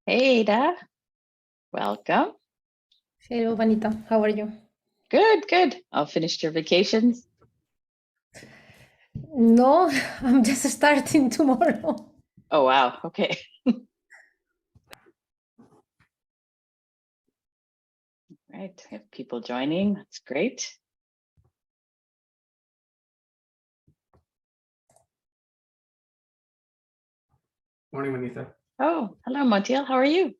Hey, Ada. Welcome. Hello, Vanita. How are you? Good, good. All finished your vacations? No, I'm just starting tomorrow. Oh, wow. Okay. Right. We have people joining. That's great. Morning, Manitha. Oh, hello, Montiel. How are you?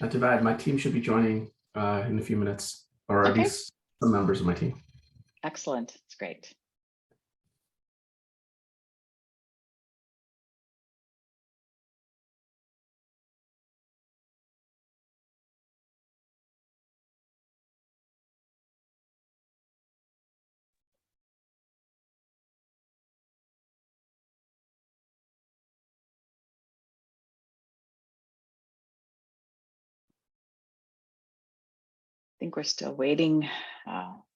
Not too bad. My team should be joining in a few minutes, or at Okay. least some members of my team. Excellent. That's great. I think we're still waiting.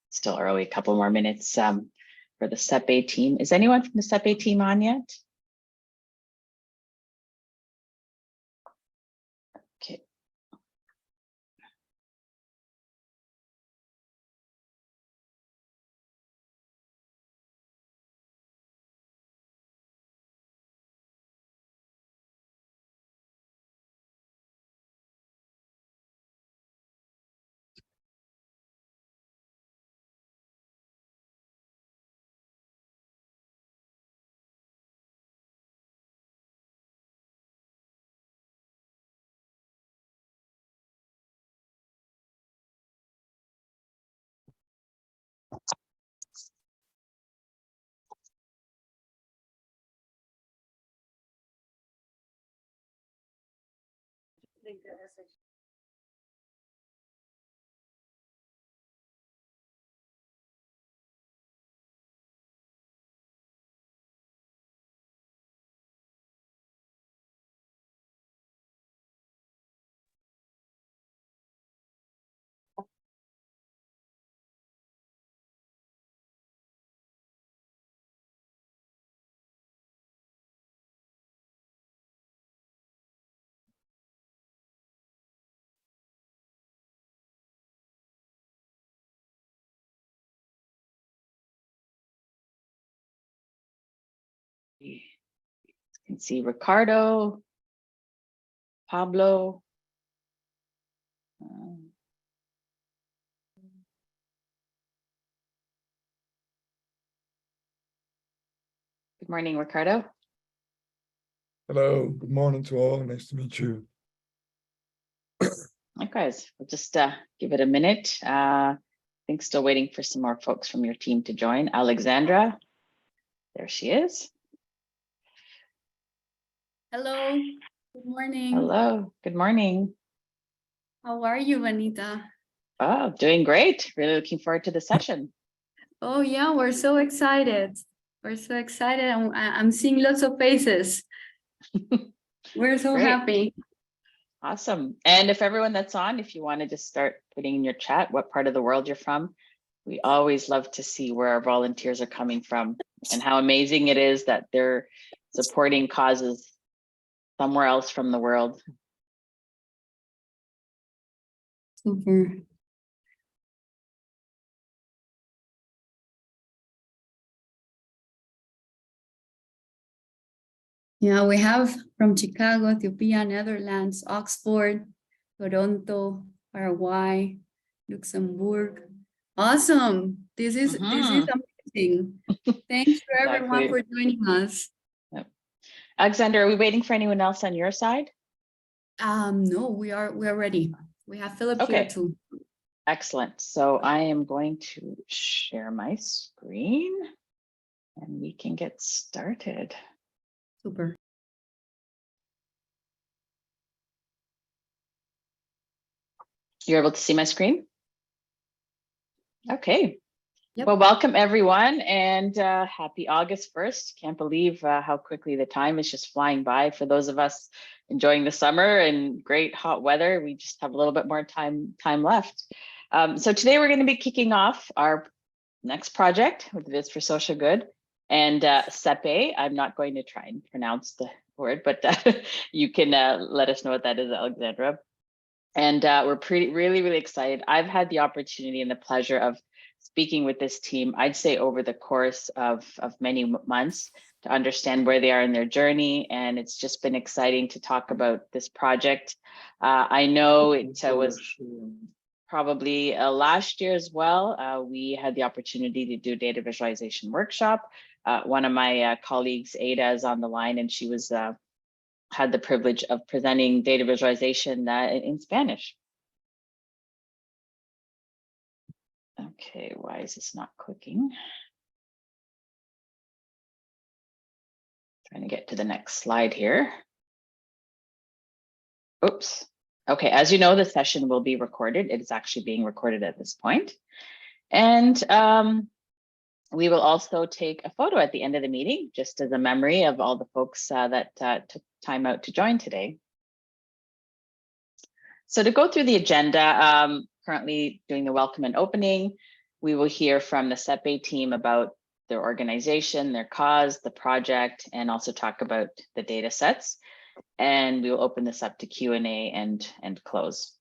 Still early, a couple more minutes for the CEPEI team. Is anyone from the CEPEI team on yet? Okay. You can see Ricardo, Pablo. Good morning, Ricardo. Hello, good morning to all. Nice to meet you. Likewise, we'll just give it a minute. I think still waiting for some more folks from your team to join. Alexandra, there she is. Hello, good morning. Hello, good morning. How are you, Vanita? Oh, doing great. Really looking forward to the session. Oh yeah, we're so excited. We're so excited. I'm seeing lots of faces. We're so Great. happy. Awesome. And if everyone that's on, if you want to just start putting in your chat what part of the world you're from, we always love to see where our volunteers are coming from and how amazing it is that they're supporting causes somewhere else from the world. Super. Yeah, we have from Chicago, Ethiopia, Netherlands, Oxford, Toronto, Paraguay, Luxembourg. Awesome. This is amazing. Thanks to everyone for joining us. Yep. Alexander, are we waiting for anyone else on your side? No, we are ready. We have Philip here too. Excellent. So I am going to share my screen and we can get started. Super. You're able to see my screen? Okay. Yep. Well, welcome everyone and happy August 1st. Can't believe how quickly the time is just flying by. For those of us enjoying the summer and great hot weather, we just have a little bit more time left. So today we're going to be kicking off our next project with Viz for Social Good and CEPEI. I'm not going to try and pronounce the word, but you can let us know what that is, Alexandra. And we're really excited. I've had the opportunity and the pleasure of speaking with this team, I'd say over the course of many months, to understand where they are in their journey. And it's just been exciting to talk about this project. I know it was probably last year as well. We had the opportunity to do a data visualization workshop. One of my colleagues, Ada, is on the line, and she was had the privilege of presenting data visualization in Spanish. Okay, why is this not clicking? Trying to get to the next slide here. Oops. Okay, as you know, the session will be recorded. It is actually being recorded at this point. And we will also take a photo at the end of the meeting, just as a memory of all the folks that took time out to join today. So to go through the agenda, currently doing the welcome and opening, we will hear from the CEPEI team about their organization, their cause, the project, and also talk about the data sets. And we will open this up to Q&A and close.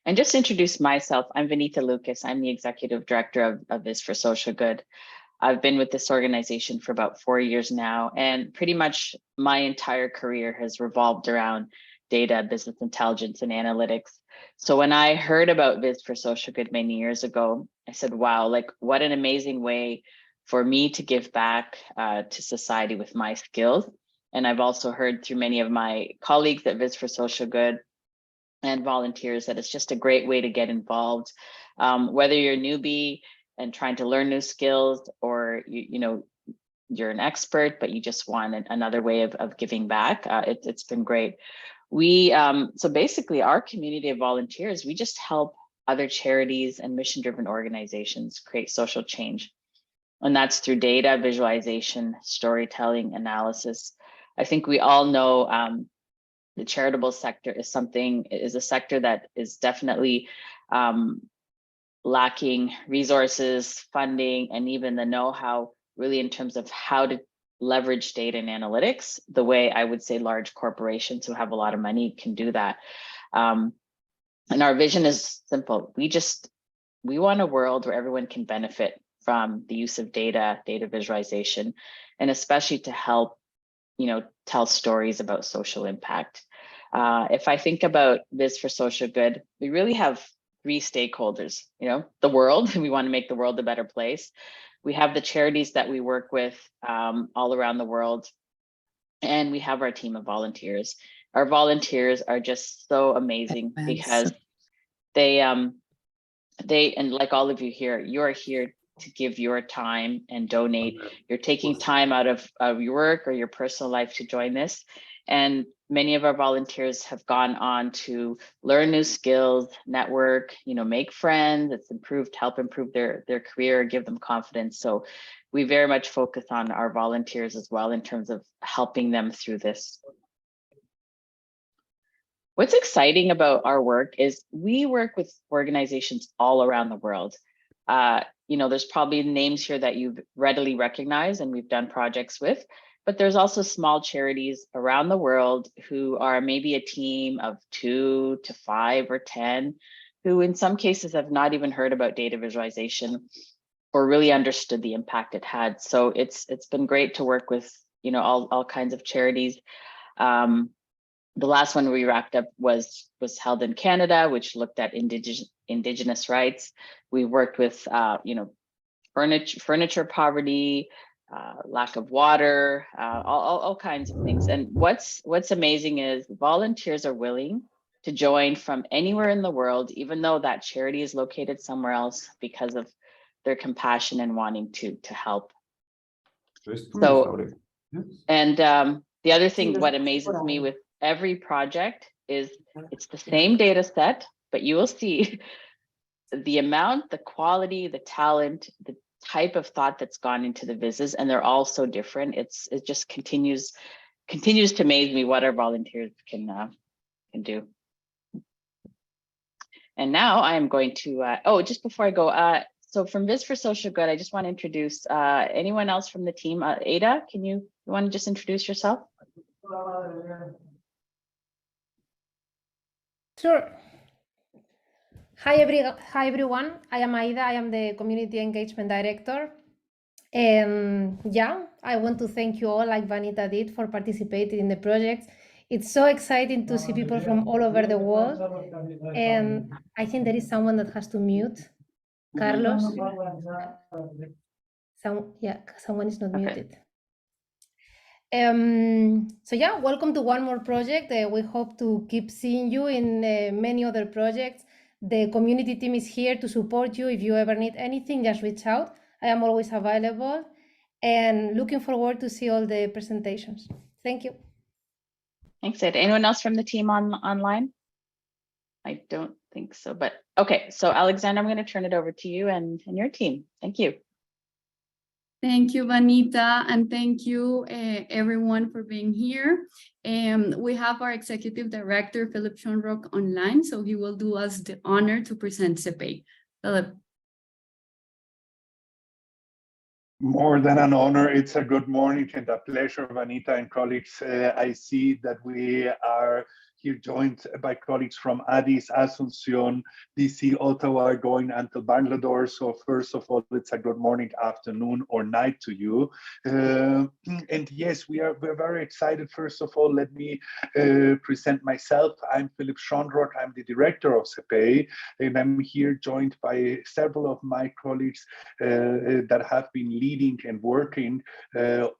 And just to introduce myself, I'm Vanita Lucas. I'm the Executive Director of Viz for Social Good. I've been with this organization for about 4 years now, and pretty much my entire career has revolved around data, business intelligence, and analytics. So when I heard about Viz for Social Good many years ago, I said, wow, like what an amazing way for me to give back to society with my skills. And I've also heard through many of my colleagues at Viz for Social Good and volunteers that it's just a great way to get involved. Whether you're a newbie and trying to learn new skills, or you know, you're an expert, but you just want another way of giving back, it's been great. We so basically our community of volunteers, we just help other charities and mission-driven organizations create social change. And that's through data, visualization, storytelling, analysis. I think we all know the charitable sector is a sector that is definitely lacking resources, funding, and even the know-how really in terms of how to leverage data and analytics the way I would say large corporations who have a lot of money can do that. And our vision is simple. We want a world where everyone can benefit from the use of data visualization, and especially to help, you know, tell stories about social impact. If I think about Viz for Social Good, we really have 3 stakeholders, you know, the world, and we want to make the world a better place. We have the charities that we work with all around the world, and we have our team of volunteers. Our volunteers are just so amazing because they and like all of you here, you are here to give your time and donate. You're taking time out of your work or your personal life to join this. And many of our volunteers have gone on to learn new skills, network, you know, make friends. It's help improve their career, give them confidence. So we very much focus on our volunteers as well in terms of helping them through this. What's exciting about our work is we work with organizations all around the world. You know, there's probably names here that you've readily recognized and we've done projects with, but there's also small charities around the world who are maybe a team of 2 to 5 or 10, who in some cases have not even heard about data visualization or really understood the impact it had. So it's been great to work with, you know, all kinds of charities. The last one we wrapped up was held in Canada, which looked at indigenous rights. We worked with, you know, furniture poverty, lack of water, all kinds of things. And what's amazing is volunteers are willing to join from anywhere in the world, even though that charity is located somewhere else, because of their compassion and wanting to help. So, and the other thing, what amazes me with every project is it's the same data set, but you will see the amount, the quality, the talent, the type of thought that's gone into the Vizes, and they're all so different. It just continues to amaze me what our volunteers can do. And now I am going to, just before I go, so from Viz for Social Good, I just want to introduce anyone else from the team. Ada, can you you want to just introduce yourself? Sure. Hi everyone. I am Aida. I am the Community Engagement Director. And yeah, I want to thank you all, like Vanita did, for participating in the project. It's so exciting to see people from all over the world. And I think there is someone that has to mute. Carlos. Someone is not Okay. muted. So yeah, welcome to one more project. We hope to keep seeing you in many other projects. The community team is here to support you. If you ever need anything, just reach out. I am always available and looking forward to see all the presentations. Thank you. Thanks, Ed. Anyone else from the team online? I don't think so, but okay. So Alexander, I'm going to turn it over to you and your team. Thank you. Thank you, Vanita, and thank you, everyone, for being here. We have our Executive Director, Philip Schonrock, online, so he will do us the honor to present CEPEI. Philip. More than an honor, it's a good morning and a pleasure, Vanita and colleagues. I see that we are here joined by colleagues from Addis, Asuncion, DC, Ottawa, going until Bangalore. So first of all, it's a good morning, afternoon, or night to you. And yes, we're very excited. First of all, let me present myself. I'm Philip Schonrock. I'm the director of CEPEI, and I'm here joined by several of my colleagues that have been leading and working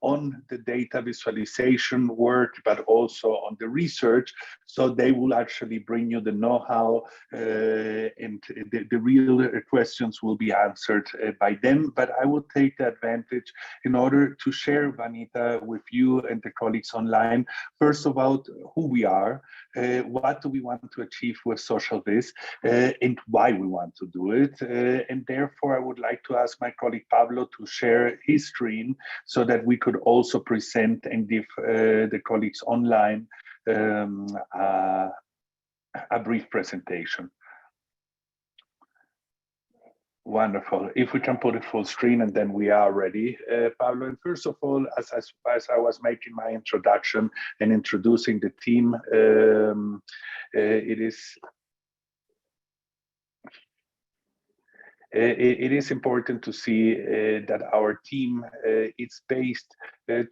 on the data visualization work, but also on the research. So they will actually bring you the know-how and the real questions will be answered by them. But I will take the advantage in order to share, Vanita, with you and the colleagues online, first about who we are, what do we want to achieve with Social Viz, and why we want to do it. And therefore, I would like to ask my colleague Pablo to share his screen so that we could also present and give the colleagues online a brief presentation. Wonderful. If we can put it full screen and then we are ready. Pablo, and first of all, as I was making my introduction and introducing the team, it is important to see that our team is based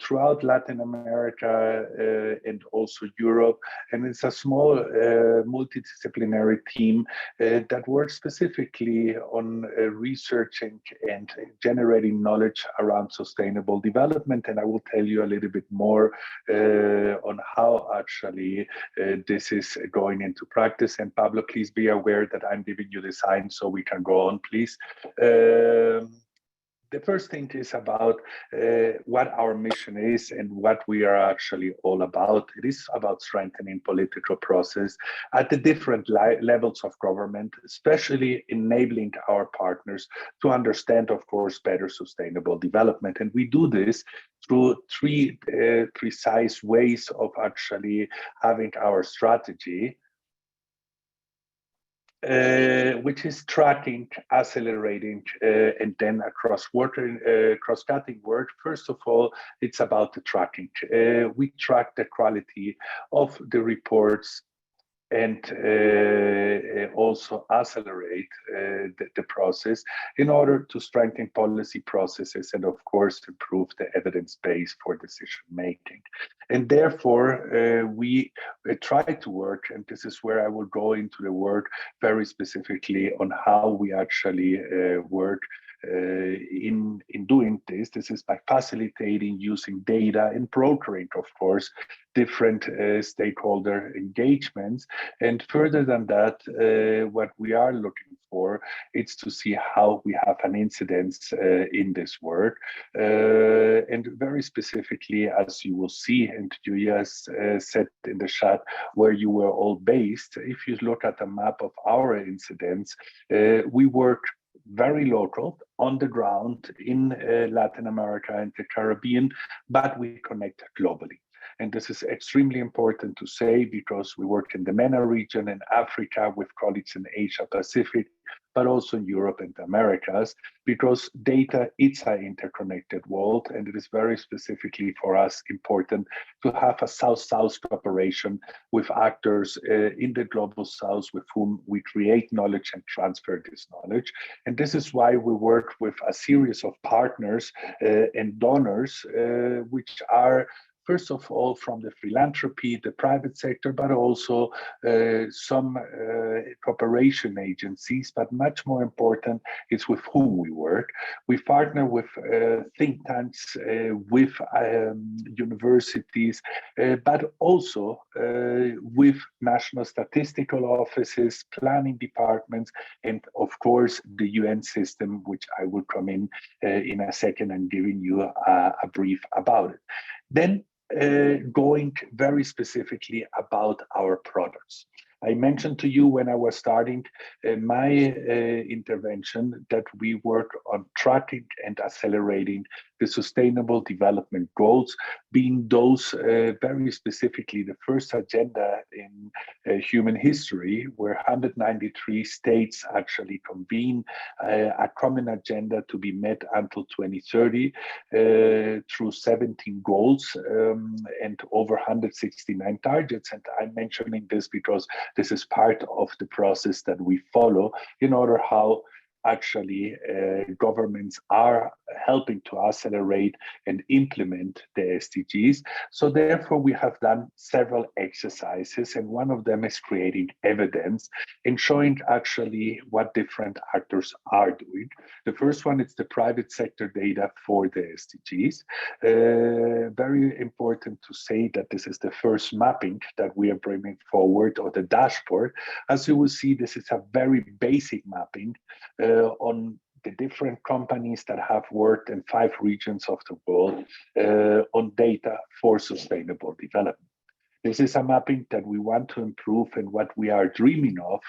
throughout Latin America and also Europe, and it's a small multidisciplinary team that works specifically on researching and generating knowledge around sustainable development. And I will tell you a little bit more on how actually this is going into practice. And Pablo, please be aware that I'm giving you the sign so we can go on, please. The first thing is about what our mission is and what we are actually all about. It is about strengthening political process at the different levels of government, especially enabling our partners to understand, of course, better sustainable development. And we do this through three precise ways of actually having our strategy. Which is tracking, accelerating, and then cross-cutting work. First of all, it's about the tracking. We track the quality of the reports and also accelerate the process in order to strengthen policy processes and, of course, improve the evidence base for decision making. And therefore, we try to work, and this is where I will go into the work very specifically on how we actually work in doing this. This is by facilitating, using data, and brokering, of course, different stakeholder engagements. And further than that, what we are looking for is to see how we have an incidence in this work. And very specifically, as you will see, and Julia said in the chat where you were all based, if you look at the map of our incidents, we work very local, on the ground in Latin America and the Caribbean, but we connect globally. And this is extremely important to say because we work in the MENA region in Africa with colleagues in Asia Pacific, but also in Europe and the Americas, because data is an interconnected world, and it is very specifically for us important to have a South-South cooperation with actors in the global South with whom we create knowledge and transfer this knowledge. And this is why we work with a series of partners and donors, which are first of all from the philanthropy, the private sector, but also some cooperation agencies. But much more important is with whom we work. We partner with think tanks, with universities, but also with national statistical offices, planning departments, and of course the UN system, which I will come in a second and giving you a brief about it. Then going very specifically about our products. I mentioned to you when I was starting my intervention that we work on tracking and accelerating the Sustainable Development Goals, being those very specifically the first agenda in human history, where 193 states actually convene a common agenda to be met until 2030 through 17 goals and over 169 targets. And I'm mentioning this because this is part of the process that we follow in order how actually governments are helping to accelerate and implement the SDGs. So therefore, we have done several exercises, and one of them is creating evidence and showing actually what different actors are doing. The first one is the private sector data for the SDGs. Very important to say that this is the first mapping that we are bringing forward, or the dashboard. As you will see, this is a very basic mapping on the different companies that have worked in 5 regions of the world on data for sustainable development. This is a mapping that we want to improve and what we are dreaming of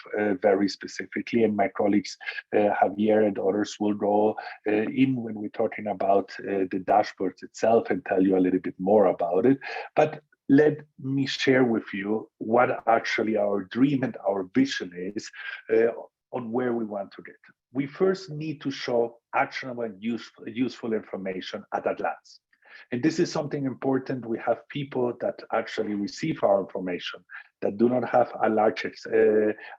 very specifically, and my colleagues Javier and others will go in when we're talking about the dashboards itself and tell you a little bit more about it. But let me share with you what actually our dream and our vision is on where we want to get. We first need to show actionable and useful information at a glance. And this is something important. We have people that actually receive our information that do not have a large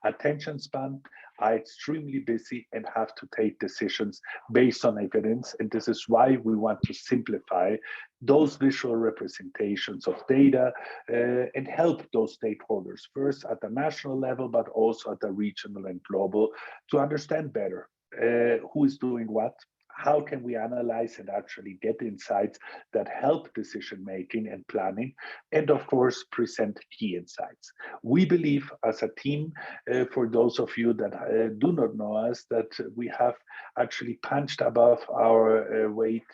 attention span, are extremely busy, and have to take decisions based on evidence. And this is why we want to simplify those visual representations of data and help those stakeholders, first at the national level, but also at the regional and global, to understand better who is doing what. How can we analyze and actually get insights that help decision-making and planning, and of course, present key insights. We believe as a team, for those of you that do not know us, that we have actually punched above our weight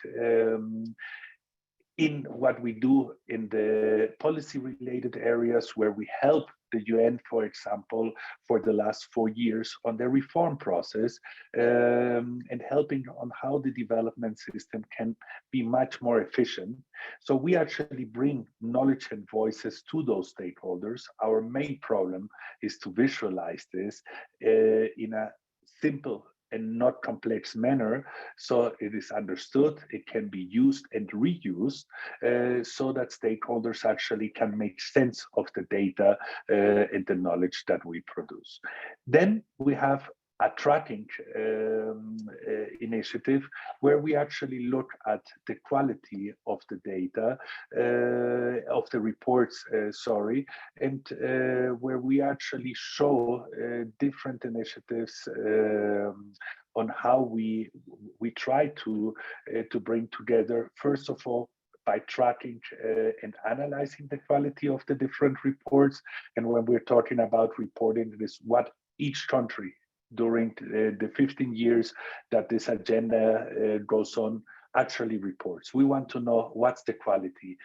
in what we do in the policy-related areas, where we help the UN, for example, for the last 4 years on the reform process, and helping on how the development system can be much more efficient. So we actually bring knowledge and voices to those stakeholders. Our main problem is to visualize this in a simple and not complex manner, so it is understood, it can be used and reused, so that stakeholders actually can make sense of the data and the knowledge that we produce. Then we have a tracking initiative where we actually look at the quality of the data, of the reports, and where we actually show different initiatives on how we try to bring together, first of all, by tracking and analyzing the quality of the different reports. And when we're talking about reporting, it is what each country during the 15 years that this agenda goes on, actually reports. We want to know what's the quality.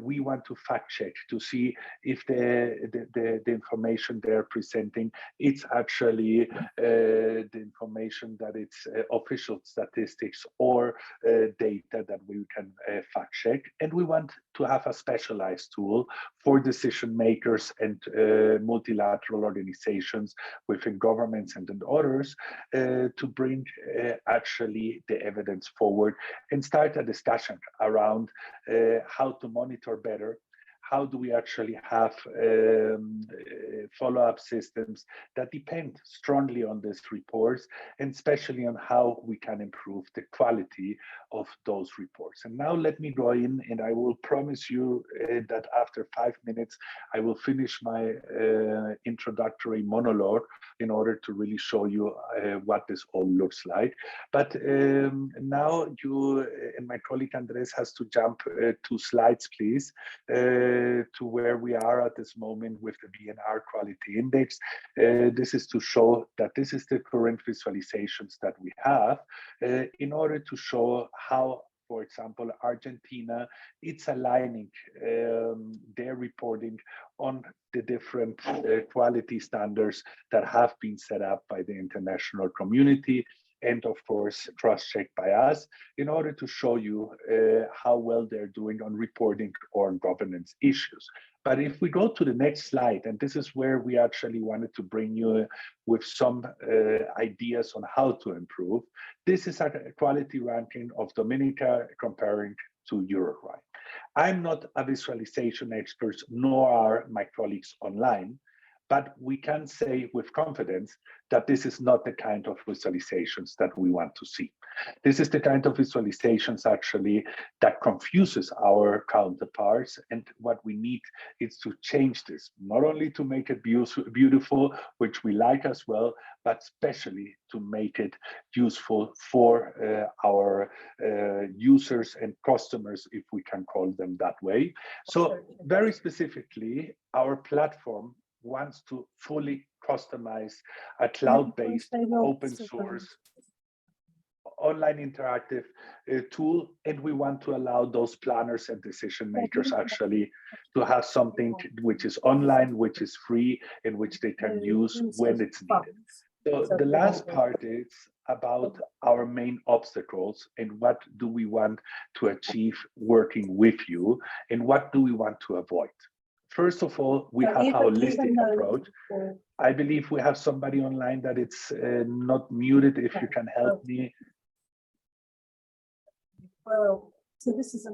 We want to fact check to see if the information they're presenting, it's actually the information that it's official statistics or data that we can fact check. And we want to have a specialized tool for decision makers and multilateral organizations within governments and others to bring actually the evidence forward and start a discussion around how to monitor better. How do we actually have follow-up systems that depend strongly on these reports, and especially on how we can improve the quality of those reports. And now let me go in, and I will promise you that after 5 minutes, I will finish my introductory monologue in order to really show you what this all looks like. But now you and my colleague Andres has to jump 2 slides, please, to where we are at this moment with the BNR quality index. This is to show that this is the current visualizations that we have in order to show how, for example, Argentina, it's aligning their reporting on the different quality standards that have been set up by the international community, and of course, cross-checked by us in order to show you how well they're doing on reporting or governance issues. But if we go to the next slide, and this is where we actually wanted to bring you with some ideas on how to improve. This is a quality ranking of Dominica comparing to Uruguay. I'm not a visualization expert, nor are my colleagues online, but we can say with confidence that this is not the kind of visualizations that we want to see. This is the kind of visualizations actually that confuses our counterparts, and what we need is to change this, not only to make it beautiful, which we like as well, but especially to make it useful for our users and customers, if we can call them that way. So very specifically, our platform wants to fully customize a cloud-based open source online interactive tool, and we want to allow those planners and decision makers actually to have something which is online, which is free, and which they can use when it's needed. So the last part is about our main obstacles and what do we want to achieve working with you, and what do we want to avoid. First of all, we have a holistic approach. I believe we have somebody online that it's not muted. If you can help me. Well, so this is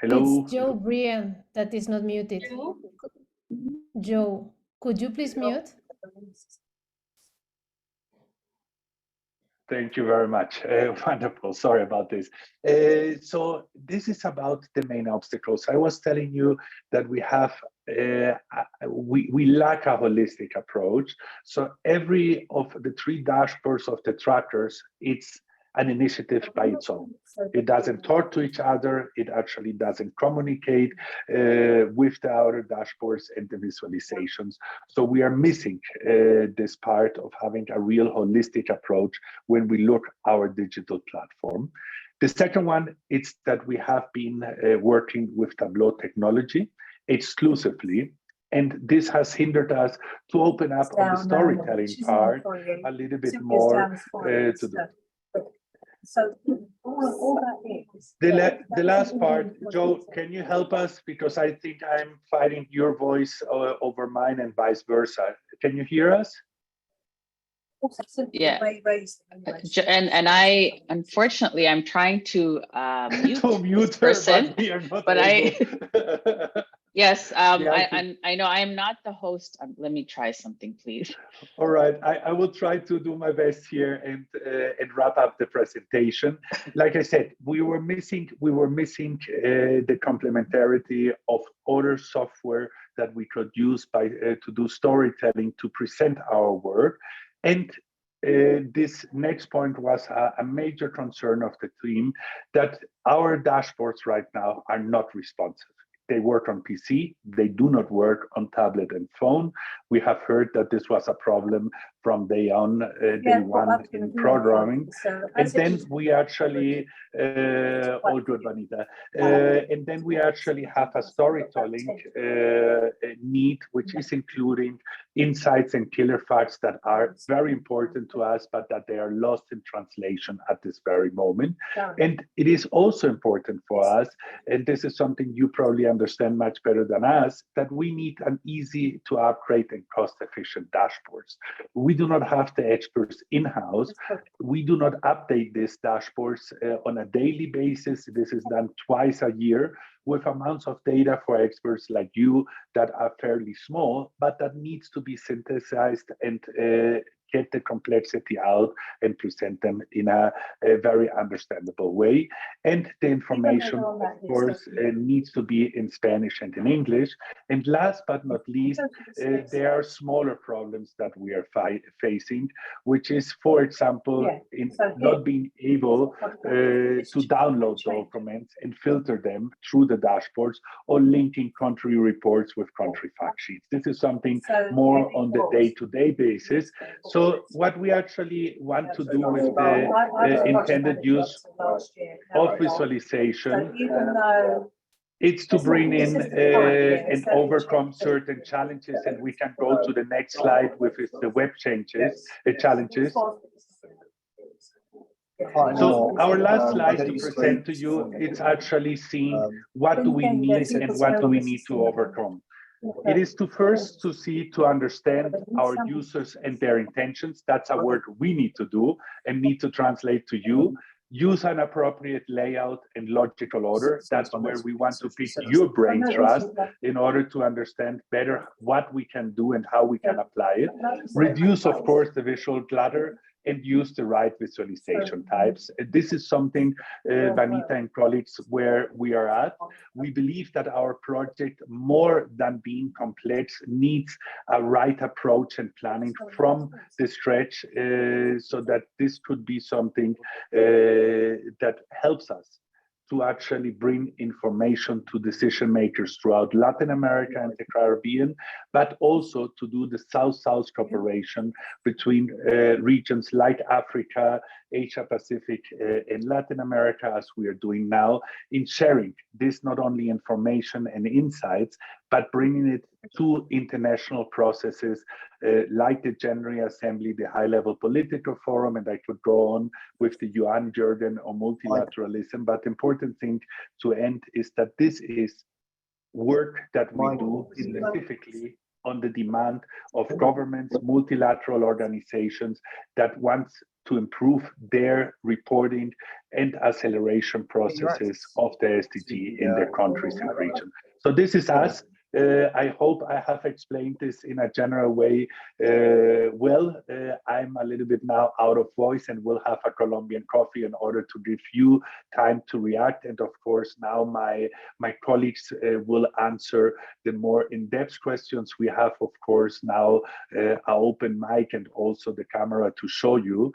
Hello. It's Joe Brian that is not muted. Joe, could you please mute? Thank you very much. Wonderful. Sorry about this. So this is about the main obstacles. I was telling you that we have we lack a holistic approach. So every of the 3 dashboards of the trackers, it's an initiative by its own. It doesn't talk to each other. It actually doesn't communicate with the other dashboards and the visualizations. So we are missing this part of having a real holistic approach when we look our digital platform. The second one is that we have been working with Tableau technology exclusively, and this has hindered us to open up on the storytelling part a little bit more to do. So all that is the last part, Joe, can you help us? Because I think I'm fighting your voice over mine and vice versa. Can you hear us? Yeah. And I, unfortunately, I'm trying to mute this person, but yes, I know I am not the host. Let me try something, please. All right, I will try to do my best here and wrap up the presentation. Like I said, we were missing the complementarity of other software that we could use to do storytelling to present our work. And this next point was a major concern of the team, that our dashboards right now are not responsive. they work on PC. They do not work on tablet and phone. We have heard that this was a problem from day one in programming. And then we actually, all good, Vanita. And then we actually have a storytelling need, which is including insights and killer facts that are very important to us, but that they are lost in translation at this very moment. And it is also important for us, and this is something you probably understand much better than us, that we need an easy to upgrade and cost-efficient dashboards. We do not have the experts in-house. We do not update these dashboards on a daily basis. This is done twice a year with amounts of data for experts like you that are fairly small, but that needs to be synthesized and get the complexity out and present them in a very understandable way. And the information, of course, needs to be in Spanish and in English. And last but not least, there are smaller problems that we are facing, which is, for example, in not being able to download documents and filter them through the dashboards or linking country reports with country fact sheets. This is something more on the day-to-day basis. So what we actually want to do with the intended use of visualization, it's to bring in and overcome certain challenges, and we can go to the next slide with the web challenges. So our last slide to present to you, it's actually seeing what do we need and what do we need to overcome. It is to understand our users and their intentions. That's a work we need to do and need to translate to you. Use an appropriate layout and logical order. That's where we want to pick your brain trust in order to understand better what we can do and how we can apply it. Reduce, of course, the visual clutter and use the right visualization types. This is something, Vanita and colleagues, where we are at. We believe that our project, more than being complex, needs a right approach and planning from the stretch, so that this could be something that helps us to actually bring information to decision makers throughout Latin America and the Caribbean, but also to do the South-South cooperation between regions like Africa, Asia Pacific, and Latin America, as we are doing now, in sharing this not only information and insights, but bringing it to international processes like the General Assembly, the High-Level Political Forum, and I could go on with the UN Jargon on multilateralism. But the important thing to end is that this is work that we do specifically on the demand of governments, multilateral organizations that want to improve their reporting and acceleration processes of the SDG in their countries and region. So this is us. I hope I have explained this in a general way well. I'm a little bit now out of voice and will have a Colombian coffee in order to give you time to react. And of course, now my colleagues will answer the more in-depth questions. We have, of course, now an open mic and also the camera to show you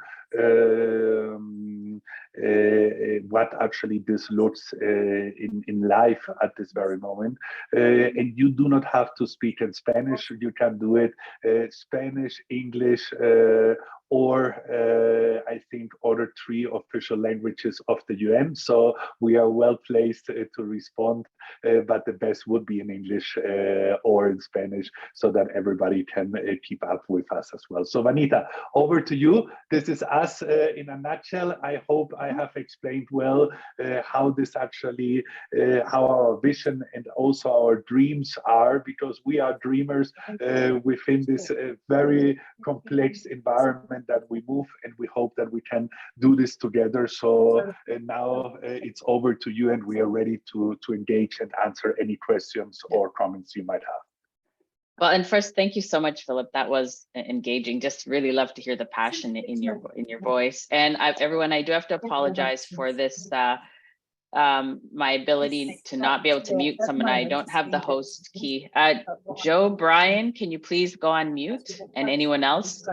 what actually this looks in live at this very moment. And you do not have to speak in Spanish. You can do it Spanish, English, or I think other 3 official languages of the UN. So we are well placed to respond, but the best would be in English or in Spanish so that everybody can keep up with us as well. So Vanita, over to you. This is us in a nutshell. I hope I have explained well how this actually, how our vision and also our dreams are, because we are dreamers within this very complex environment that we move, and we hope that we can do this together. So now it's over to you, and we are ready to engage and answer any questions or comments you might have. Well, and first, thank you so much, Philip. That was engaging. Just really love to hear the passion in your voice. And everyone, I do have to apologize for this. My ability to not be able to mute someone. I don't have the host key. Joe Bryan, can you please go on mute? And anyone else?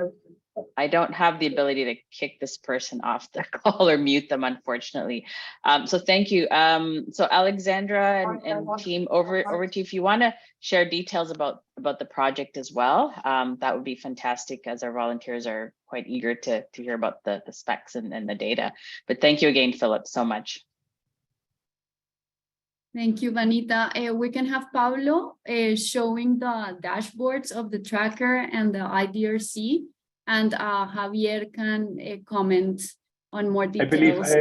I don't have the ability to kick this person off the call or mute them, unfortunately. So thank you. So Alexandra and team, over to you. If you want to share details about the project as well, that would be fantastic, as our volunteers are quite eager to hear about the specs and the data. But thank you again, Philip, so much. Thank you, Vanita. We can have Pablo showing the dashboards of the tracker and the IDRC, and Javier can comment on more I details.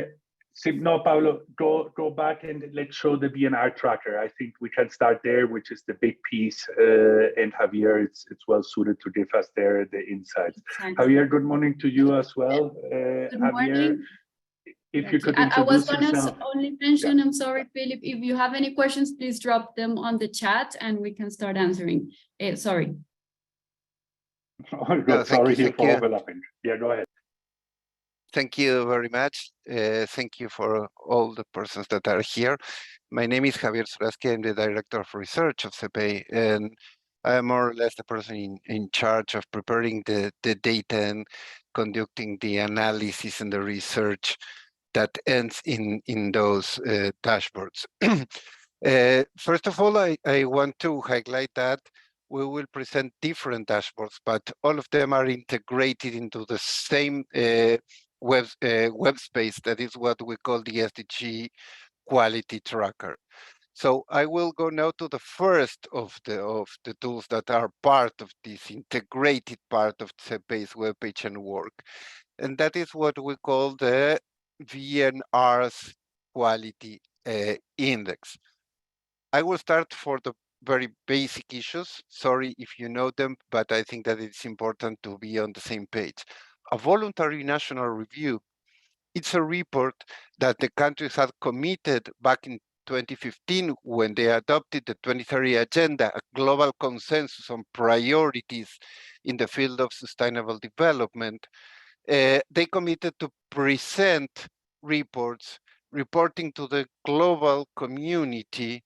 believe, no, Pablo, go back and let's show the VNR tracker. I think we can start there, which is the big piece, and Javier, it's well suited to give us there the insights. Exactly. Javier, good morning to you as well. Good Javier, morning. if you could I was introduce gonna yourself. only mention, I'm sorry, Philip, if you have any questions, please drop them on the chat and we can start answering. Sorry. Oh, good. No, Sorry here thank for you. overlapping. Yeah, go ahead. Thank you very much. Thank you for all the persons that are here. My name is Javier Suraski. I'm the Director of Research of CEPEI, and I am more or less the person in charge of preparing the data and conducting the analysis and the research that ends in those dashboards. First of all, I want to highlight that we will present different dashboards, but all of them are integrated into the same web space. That is what we call the SDG quality tracker. So I will go now to the first of the tools that are part of this integrated part of CEPEI's webpage and work, and that is what we call the VNR's quality index. I will start for the very basic issues. Sorry if you know them, but I think that it's important to be on the same page. A voluntary national review, it's a report that the countries had committed back in 2015 when they adopted the 2030 Agenda, a global consensus on priorities in the field of sustainable development. They committed to present reports reporting to the global community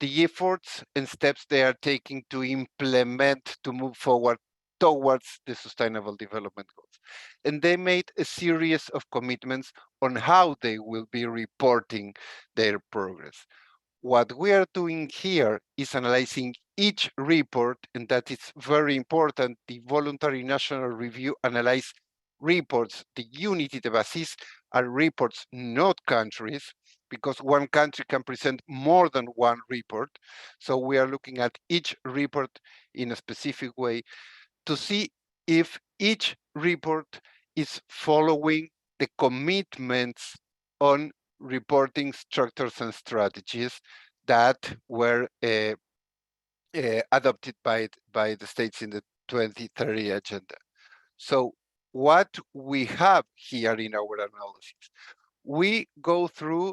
the efforts and steps they are taking to implement, to move forward towards the Sustainable Development Goals. And they made a series of commitments on how they will be reporting their progress. What we are doing here is analyzing each report, and that is very important. The voluntary national review analyze reports. The unity de basis are reports, not countries, because one country can present more than one report. So we are looking at each report in a specific way to see if each report is following the commitments on reporting structures and strategies that were adopted by the states in the 2030 agenda. So what we have here in our analysis, we go through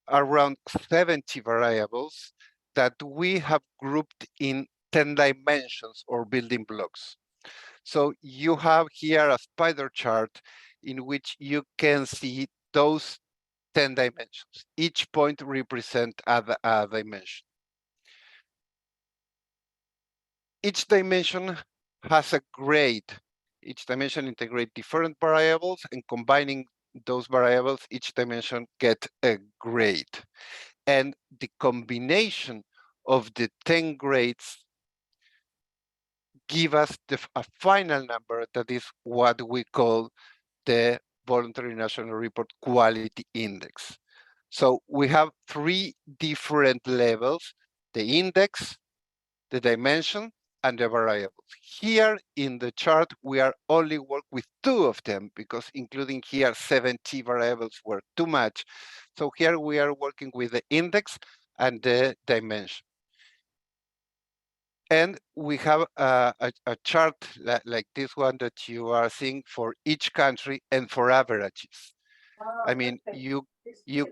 around 70 variables that we have grouped in 10 dimensions or building blocks. So you have here a spider chart in which you can see those 10 dimensions. Each point represents a dimension. Each dimension has a grade. Each dimension integrates different variables, and combining those variables, each dimension gets a grade. And the combination of the 10 grades give us a final number that is what we call the Voluntary National Report Quality Index. So we have 3 different levels: the index, the dimension, and the variables. Here in the chart, we are only work with 2 of them, because including here 70 variables were too much. So here we are working with the index and the dimension. And we have a chart like this one that you are seeing for each country and for averages. I mean, you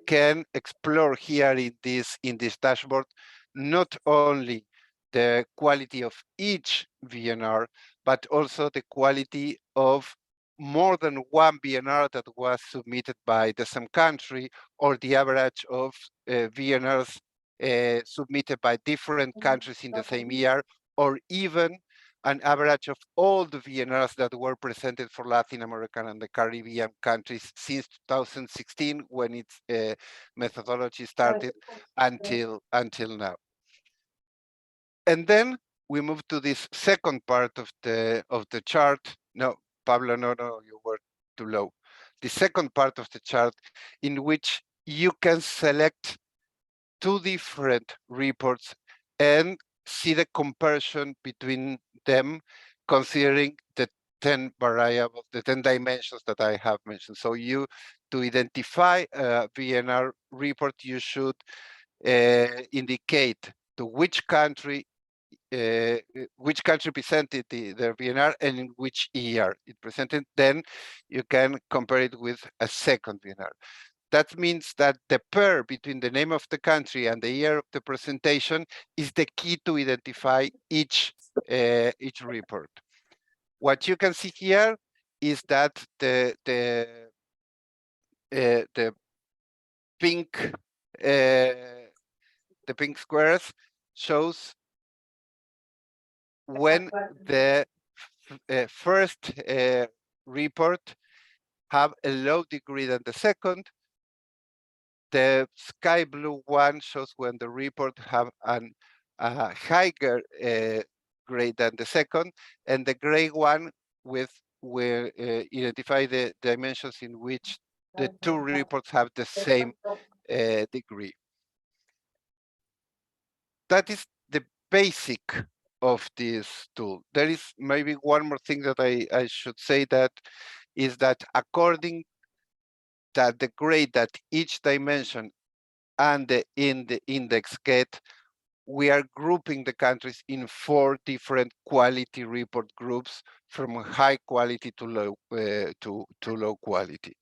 can explore here in this dashboard not only the quality of each VNR, but also the quality of more than one VNR that was submitted by the same country, or the average of VNRs submitted by different countries in the same year, or even an average of all the VNRs that were presented for Latin American and the Caribbean countries since 2016, when its methodology started, until now. And then we move to this second part of the chart. No, Pablo, no, you were too low. The second part of the chart, in which you can select 2 different reports and see the comparison between them, considering the 10 variables, the 10 dimensions that I have mentioned. So to identify a VNR report, you should indicate to which country presented their VNR and in which year it presented. Then you can compare it with a second VNR. That means that the pair between the name of the country and the year of the presentation is the key to identify each report. What you can see here is that the pink squares shows when the first report have a low degree than the second. The sky blue one shows when the report have a higher grade than the second, and the gray one will identify the dimensions in which the 2 reports have the same degree. That is the basic of this tool. There is maybe one more thing that I should say, that is that according that the grade that each dimension and in the index get, we are grouping the countries in 4 different quality report groups, from high quality to low quality.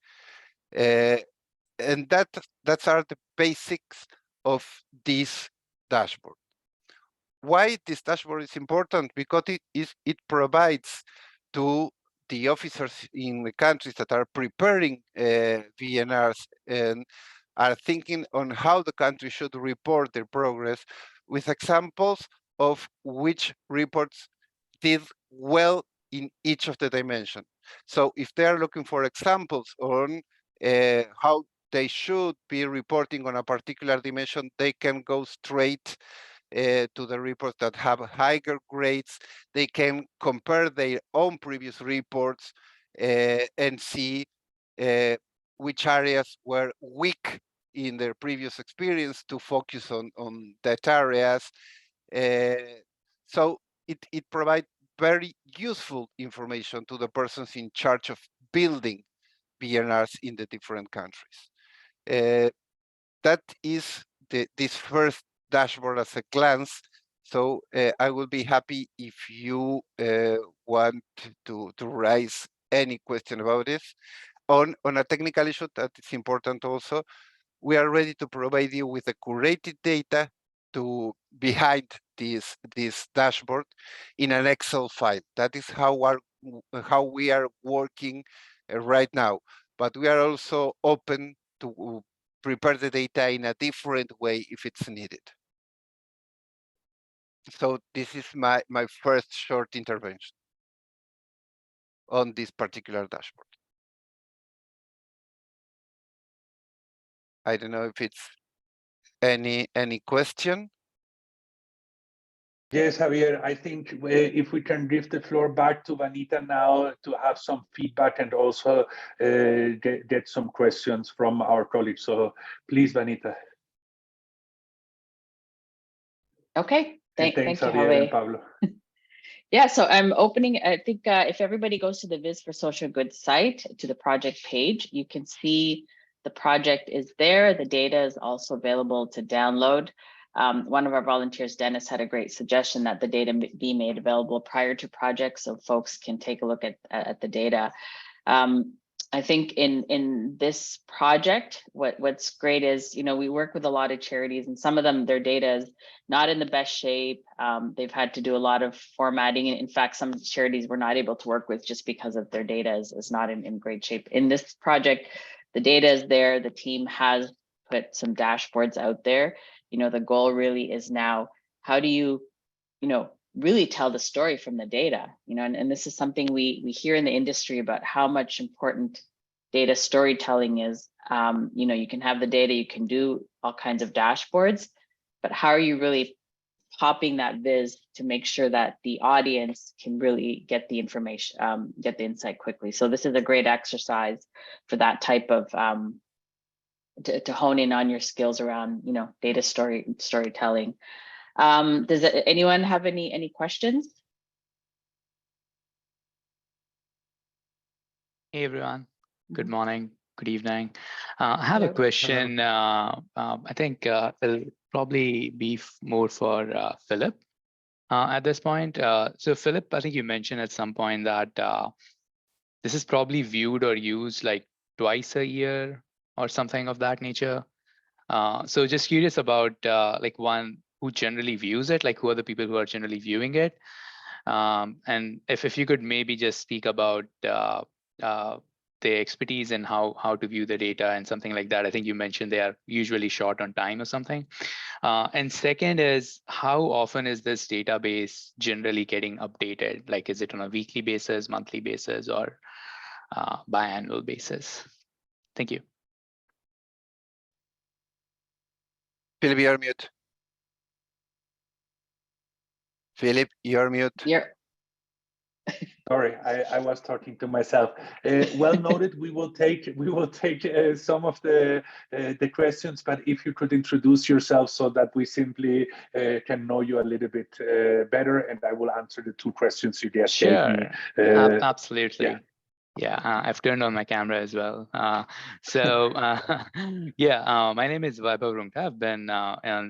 And that's are the basics of this dashboard. Why this dashboard is important? Because it provides to the officers in the countries that are preparing VNRs and are thinking on how the country should report their progress, with examples of which reports did well in each of the dimensions. So if they are looking for examples on how they should be reporting on a particular dimension, they can go straight to the reports that have higher grades. They can compare their own previous reports and see which areas were weak in their previous experience to focus on that areas. So it provides very useful information to the persons in charge of building VNRs in the different countries. That is this first dashboard as a glance. So I will be happy if you want to raise any question about this. On a technical issue that is important also, we are ready to provide you with the curated data to behind this dashboard in an Excel file. That is how we are working right now. But we are also open to prepare the data in a different way if it's needed. So this is my first short intervention on this particular dashboard. I don't know if it's any question. Yes, Javier, I think if we can give the floor back to Vanita now to have some feedback and also get some questions from our colleagues. So please, Vanita. Okay, thank you, Javier and Javier. Pablo. Yeah, so I'm opening, I think if everybody goes to the Viz for Social Good site, to the project page, you can see the project is there. The data is also available to download. One of our volunteers, Dennis, had a great suggestion that the data be made available prior to projects so folks can take a look at the data. I think in this project, what's great is, we work with a lot of charities, and some of them, their data is not in the best shape. They've had to do a lot of formatting. In fact, some charities were not able to work with just because of their data is not in great shape. In this project, the data is there. The team has put some dashboards out there. The goal really is now, how do you, really tell the story from the data, you know, and this is something we hear in the industry about how much important data storytelling is. You know, you can have the data, you can do all kinds of dashboards, but how are you really popping that viz to make sure that the audience can really get the information, get the insight quickly. So this is a great exercise for that type of, to hone in on your skills around, you know, data storytelling. Does anyone have any questions? Hey everyone, good morning, good evening. I have a Hello. question. I think it'll probably be more for Philip at this point. So Philip, I think you mentioned at some point that this is probably viewed or used like twice a year or something of that nature. So just curious about like one, who generally views it, like who are the people who are generally viewing it? And if you could maybe just speak about the expertise and how to view the data and something like that. I think you mentioned they are usually short on time or something. And second is, how often is this database generally getting updated? Like, is it on a weekly basis, monthly basis, or biannual basis? Thank you. Philip, you're mute. Philip, you're mute. Sorry, I was talking to myself. Well noted. We will take some of the questions, but if you could introduce yourself so that we simply can know you a little bit better, and I will answer the two questions you just gave me. Absolutely. Yeah, I've turned on my camera as well. Yeah, my name is Vaibhav Rungta. I've been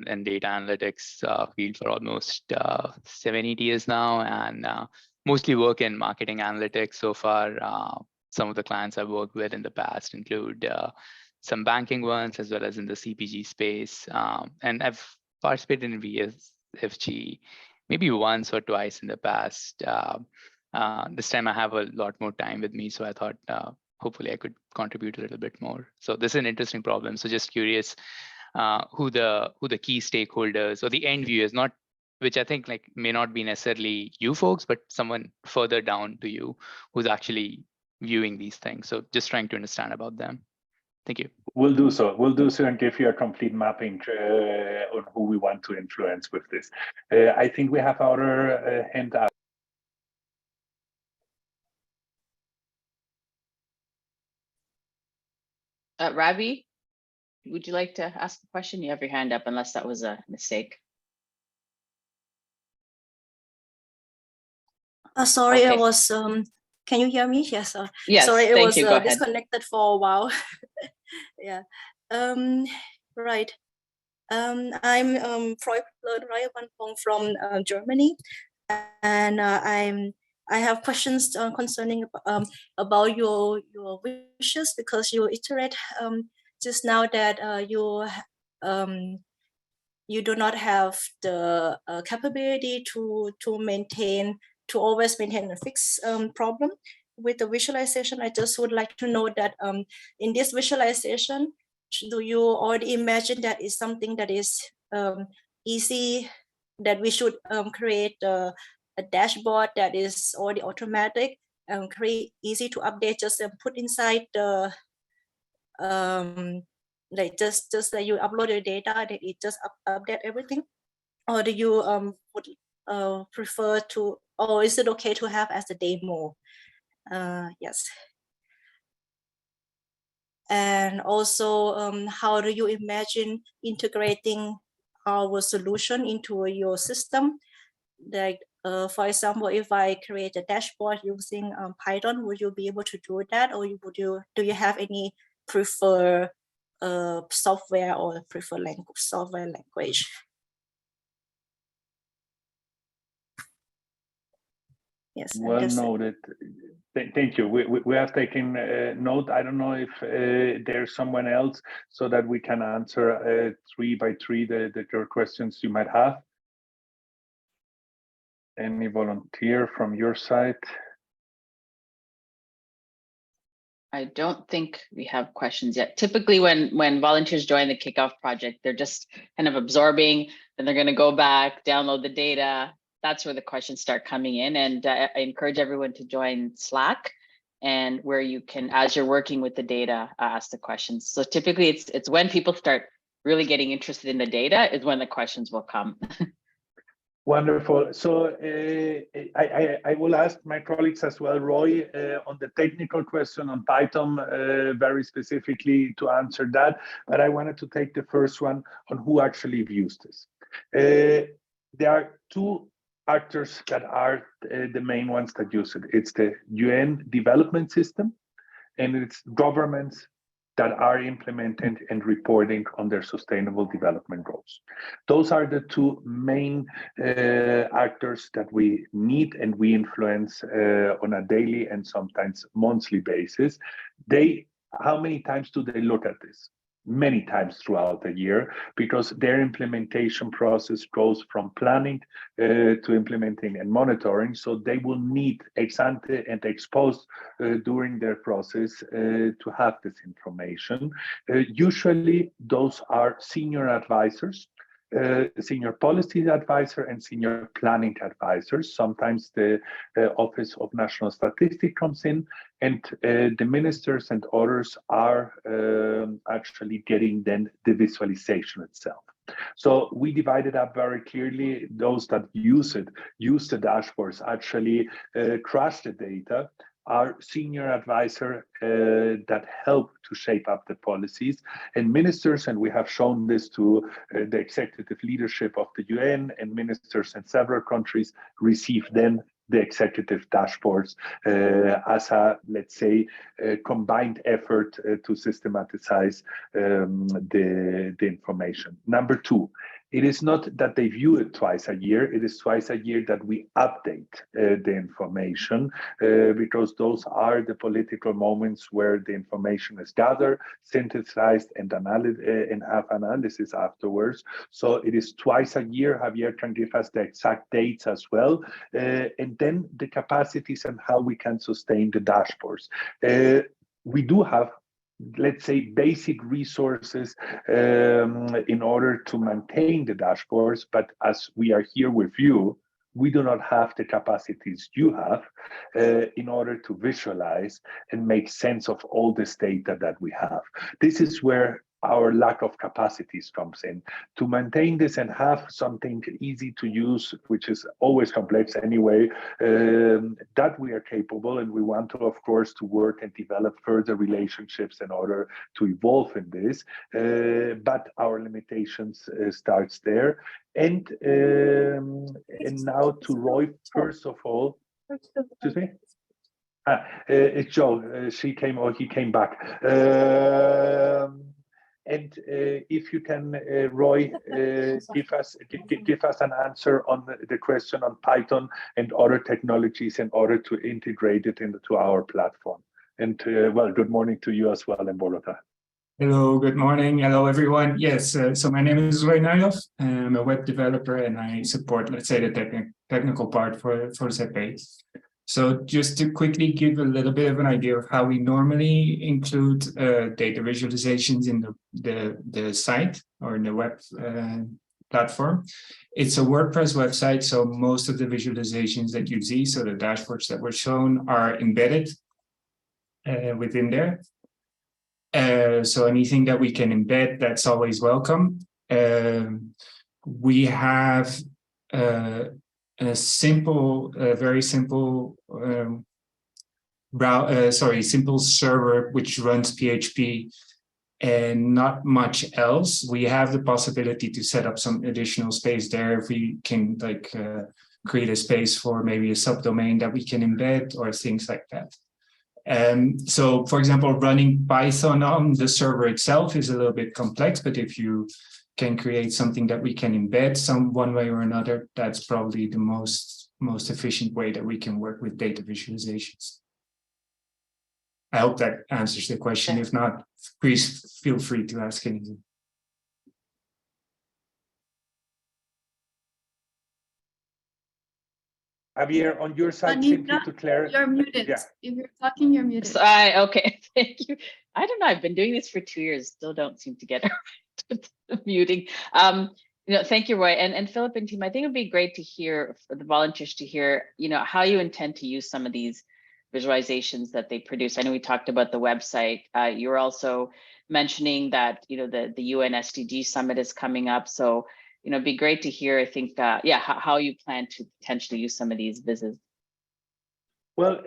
in data analytics field for almost 7-8 years now, and mostly work in marketing analytics so far. Some of the clients I've worked with in the past include some banking ones, as well as in the CPG space. And I've participated in VSFG maybe once or twice in the past. This time I have a lot more time with me, so I thought hopefully I could contribute a little bit more. So this is an interesting problem. So just curious who the key stakeholders or the end viewers, not which I think like may not be necessarily you folks, but someone further down to you who's actually viewing these things. So just trying to understand about them. Thank you. We'll do so. We'll do so and give you a complete mapping on who we want to influence with this. I think we have our hand up. Ravi, would you like to ask the question? You have your hand up, unless that was a mistake. Sorry, Okay. I was, can you hear me? Yes. Yes, sorry, it thank was you. Go ahead. disconnected for a while. Yeah. Right. I'm Freud from Germany, and I have questions concerning about your wishes, because you iterate just now that you do not have the capability to always maintain a fixed problem with the visualization. I just would like to know that in this visualization, do you already imagine that is something that is easy, that we should create a dashboard that is already automatic, create easy to update, just put inside the like just that you upload your data and it just update everything? Or do you would prefer to, or is it okay to have as a demo? Yes. And also, how do you imagine integrating our solution into your system? Like, for example, if I create a dashboard using Python, would you be able to do that, or do you have any preferred software or preferred software language? Yes. Well noted. Thank you. We have taken note. I don't know if there's someone else so that we can answer 3 by 3 your questions you might have. Any volunteer from your side? I don't think we have questions yet. Typically when volunteers join the Kickoff project, they're just kind of absorbing, then they're going to go back, download the data, that's where the questions start coming in. And I encourage everyone to join Slack, and where you can, as you're working with the data, ask the questions. So typically it's when people start really getting interested in the data is when the questions will come. Wonderful. So I will ask my colleagues as well, Roy, on the technical question on Python, very specifically to answer that. But I wanted to take the first one on who actually views this. There are two actors that are the main ones that use it. It's the UN development system, and it's governments that are implementing and reporting on their sustainable development goals. Those are the two main actors that we need and we influence on a daily and sometimes monthly basis. How many times do they look at this? Many times throughout the year, because their implementation process goes from planning to implementing and monitoring. So they will need ex ante and ex post during their process to have this information. Usually those are senior advisors, senior policy advisor and senior planning advisors. Sometimes the Office of National Statistics comes in, and the ministers and others are actually getting then the visualization itself. So we divided up very clearly. Those that use the dashboards, actually crush the data, are senior advisor that help to shape up the policies, and ministers, and we have shown this to the executive leadership of the UN, and ministers in several countries receive then the executive dashboards as a, let's say, combined effort to systematize the information. Number two, it is not that they view it twice a year, it is twice a year that we update the information, because those are the political moments where the information is gathered, synthesized, and have analysis afterwards. So it is twice a year. Javier can give us the exact dates as well, and then the capacities and how we can sustain the dashboards. We do have, let's say, basic resources in order to maintain the dashboards, but as we are here with you, we do not have the capacities you have in order to visualize and make sense of all this data that we have. This is where our lack of capacities comes in. To maintain this and have something easy to use, which is always complex anyway, that we are capable, and we want to, of course, to work and develop further relationships in order to evolve in this, but our limitations starts there. And now to Roy, first of all, excuse me? It's Joe, she came, or he came back. And if you can, Roy, give us an answer on the question on Python and other technologies in order to integrate it into our platform. And well, good morning to you as well in Bogota. Hello, good morning. Hello, everyone. Yes, so my name is Roy Nailov. I'm a web developer and I support, let's say, the technical part for CEPEI. So just to quickly give a little bit of an idea of how we normally include data visualizations in the site or in the web platform. It's a WordPress website, so most of the visualizations that you see, so the dashboards that were shown, are embedded within there. So anything that we can embed, that's always welcome. We have a simple, very simple, simple server which runs PHP and not much else. We have the possibility to set up some additional space there if we can, like, create a space for maybe a subdomain that we can embed or things like that. So, for example, running Python on the server itself is a little bit complex, but if you can create something that we can embed one way or another, that's probably the most efficient way that we can work with data visualizations. I hope that answers the question. If not, please feel free to ask anything. Javier, on your side, Anita, simply to clarify. You're muted. Yeah. If you're talking, you're muted. Okay, thank you. I don't know, I've been doing this for 2 years, still don't seem to get around to the muting. Thank you, Roy. And Philip and team, I think it'd be great to hear for the volunteers to hear, how you intend to use some of these visualizations that they produce. I know we talked about the website. You were also mentioning that, the UN SDG Summit is coming up. So, it'd be great to hear, I think, how you plan to potentially use some of these visits. Well,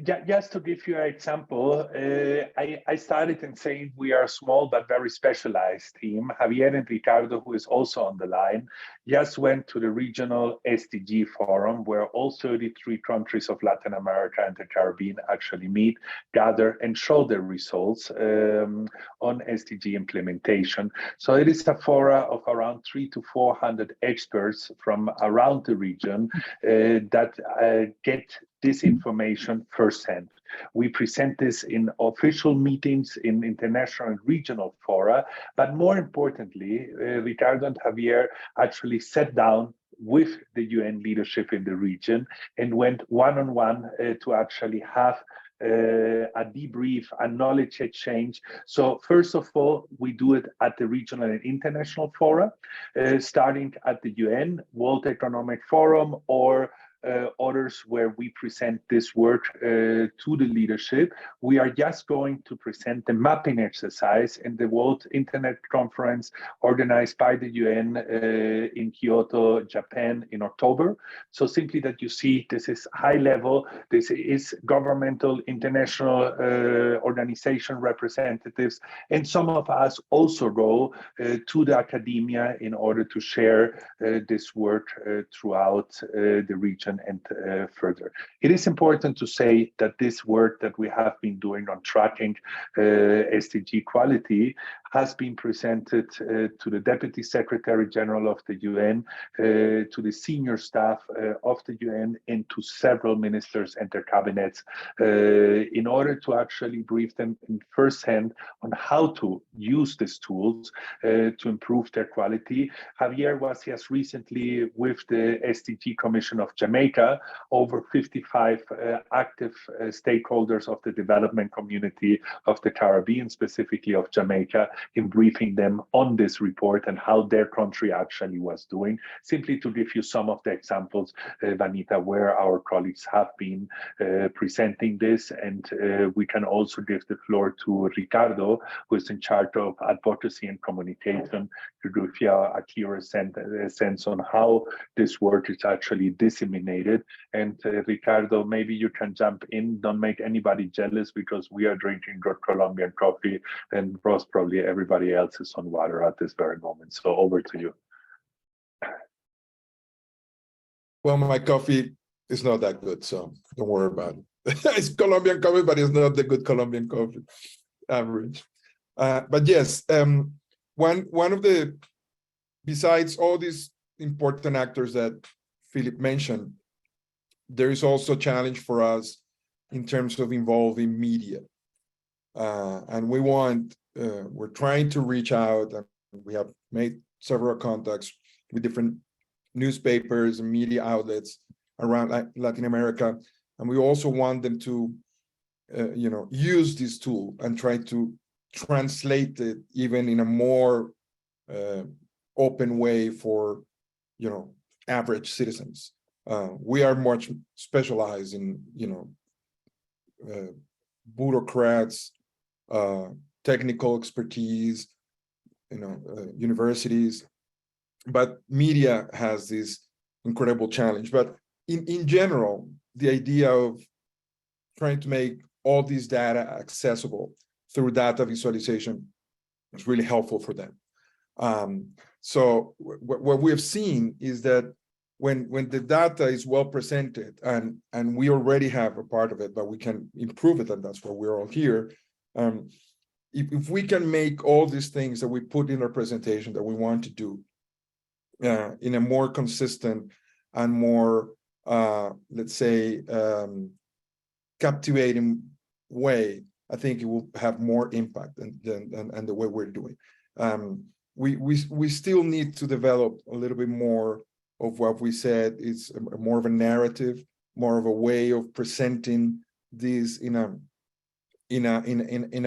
just to give you an example, I started in saying we are a small but very specialized team. Javier and Ricardo, who is also on the line, just went to the regional SDG forum where all 33 countries of Latin America and the Caribbean actually meet, gather, and show their results on SDG implementation. So it is a forum of around 300 to 400 experts from around the region that get this information firsthand. We present this in official meetings, in international and regional fora, but more importantly, Ricardo and Javier actually sat down with the UN leadership in the region and went one-on-one to actually have a debrief, a knowledge exchange. So first of all, we do it at the regional and international fora, starting at the UN, World Economic Forum, or others where we present this work to the leadership. We are just going to present the mapping exercise in the World Internet Conference organized by the UN in Kyoto, Japan in October. So simply that you see this is high level, this is governmental, international organization representatives, and some of us also go to the academia in order to share this work throughout the region and further. It is important to say that this work that we have been doing on tracking SDG quality has been presented to the Deputy Secretary General of the UN, to the senior staff of the UN, and to several ministers and their cabinets in order to actually brief them in firsthand on how to use these tools to improve their quality. Javier was just recently with the SDG Commission of Jamaica, over 55 active stakeholders of the development community of the Caribbean, specifically of Jamaica, in briefing them on this report and how their country actually was doing. Simply to give you some of the examples, Vanita, where our colleagues have been presenting this, and we can also give the floor to Ricardo, who is in charge of advocacy and communication, to give you a clearer sense on how this work is actually disseminated. And Ricardo, maybe you can jump in. Don't make anybody jealous because we are drinking good Colombian coffee, and most probably everybody else is on water at this very moment. So over to you. Well, my coffee is not that good, so don't worry about it. It's Colombian coffee, but it's not the good Colombian coffee average. But yes, one of the, besides all these important actors that Philip mentioned, there is also a challenge for us in terms of involving media. And we're trying to reach out, and we have made several contacts with different newspapers and media outlets around Latin America. And we also want them to, use this tool and try to translate it even in a more open way for, average citizens. We are much specialized in, bureaucrats, technical expertise, universities, but media has this incredible challenge. But in general, the idea of trying to make all these data accessible through data visualization is really helpful for them. So what we have seen is that when the data is well presented, and we already have a part of it, but we can improve it, and that's why we're all here. If we can make all these things that we put in our presentation that we want to do in a more consistent and more, let's say, captivating way, I think it will have more impact than the way we're doing. We still need to develop a little bit more of what we said is more of a narrative, more of a way of presenting this in a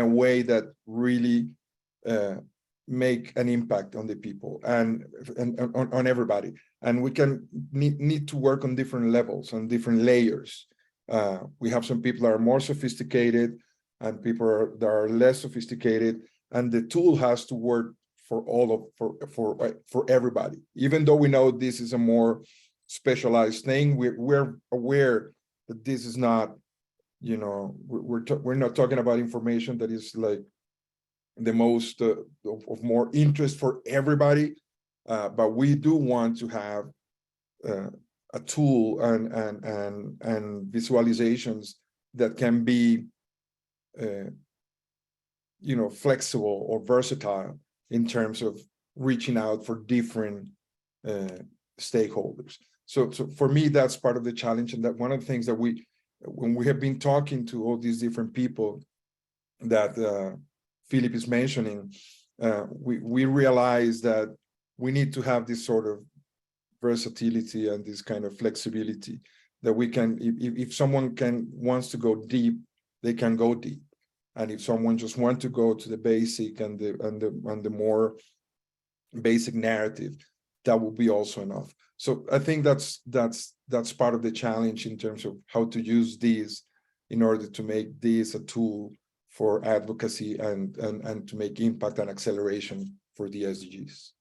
way that really make an impact on the people and on everybody. And we can need to work on different levels, on different layers. We have some people that are more sophisticated and people that are less sophisticated, and the tool has to work for for everybody. Even though we know this is a more specialized thing, we're aware that this is not, you know, we're not talking about information that is like the most of more interest for everybody, but we do want to have a tool and visualizations that can be you know, flexible or versatile in terms of reaching out for different stakeholders. So for me, that's part of the challenge, and that one of the things that when we have been talking to all these different people that Philip is mentioning, we realize that we need to have this sort of versatility and this kind of flexibility that we can, if someone wants to go deep, they can go deep. And if someone just wants to go to the basic and the more basic narrative, that will be also enough. So I think that's part of the challenge in terms of how to use these in order to make this a tool for advocacy and to make impact and acceleration for the SDGs.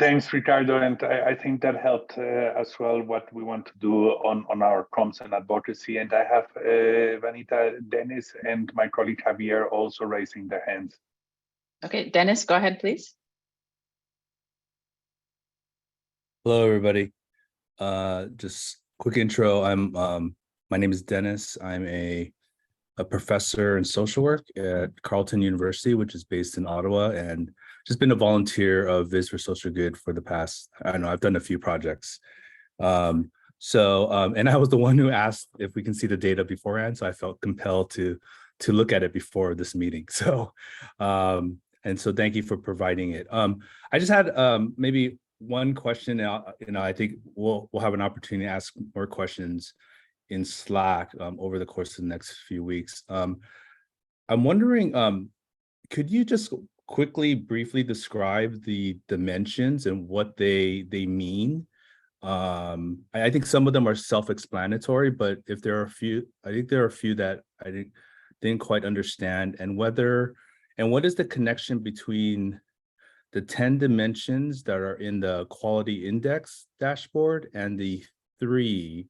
Thanks, Ricardo, and I think that helped as well what we want to do on our comms and advocacy. And I have Vanita, Dennis, and my colleague Javier also raising their hands. Okay, Dennis, go ahead, please. Hello, everybody. Just quick intro. My name is Dennis. I'm a professor in social work at Carleton University, which is based in Ottawa, and just been a volunteer of Viz for Social Good for the past, I don't know, I've done a few projects. And I was the one who asked if we can see the data beforehand, so I felt compelled to look at it before this meeting. So, and so thank you for providing it. I just had maybe one question. You know, I think we'll have an opportunity to ask more questions in Slack over the course of the next few weeks. I'm wondering, could you just quickly, briefly describe the dimensions and what they mean? I think some of them are self-explanatory, but if there are a few, I think there are a few that I didn't quite understand, and what is the connection between the 10 dimensions that are in the quality index dashboard and the 3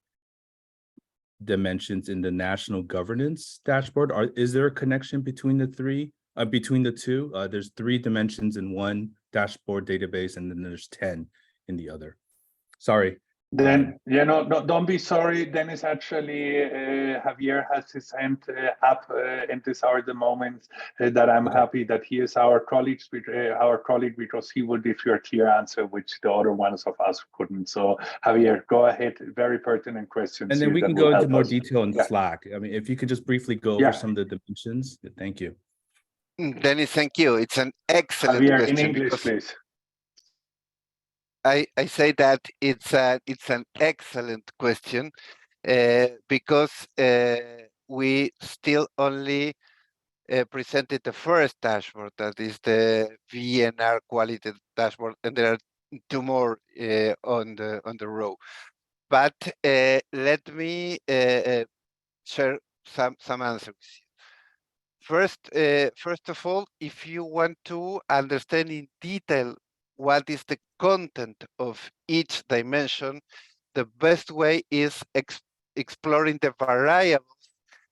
dimensions in the national governance dashboard? Is there a connection between the two? There's 3 dimensions in one dashboard database, and then there's 10 in the other. Sorry. Then, you know, don't be sorry, Dennis. Actually, Javier has his hand up in this hour at the moment that I'm happy that he is our colleague, because he will give you a clear answer, which the other ones of us couldn't. So, Javier, go ahead. Very pertinent questions. And then we can go into more detail in Slack. I mean, if you could just briefly go over some of the dimensions. Thank you. Dennis, thank you. It's an excellent Javier, question. in English, please. I say that it's an excellent question because we still only presented the first dashboard, that is the VNR quality dashboard, and there are 2 more on the row. But let me share some answers. First of all, if you want to understand in detail what is the content of each dimension, the best way is exploring the variables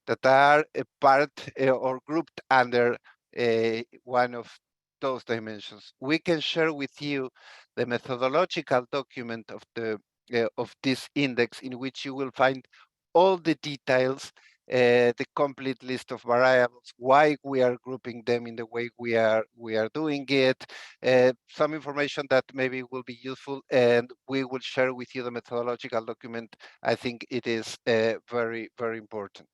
that are a part or grouped under one of those dimensions. We can share with you the methodological document of this index, in which you will find all the details, the complete list of variables, why we are grouping them in the way we are doing it, some information that maybe will be useful, and we will share with you the methodological document. I think it is very, very important.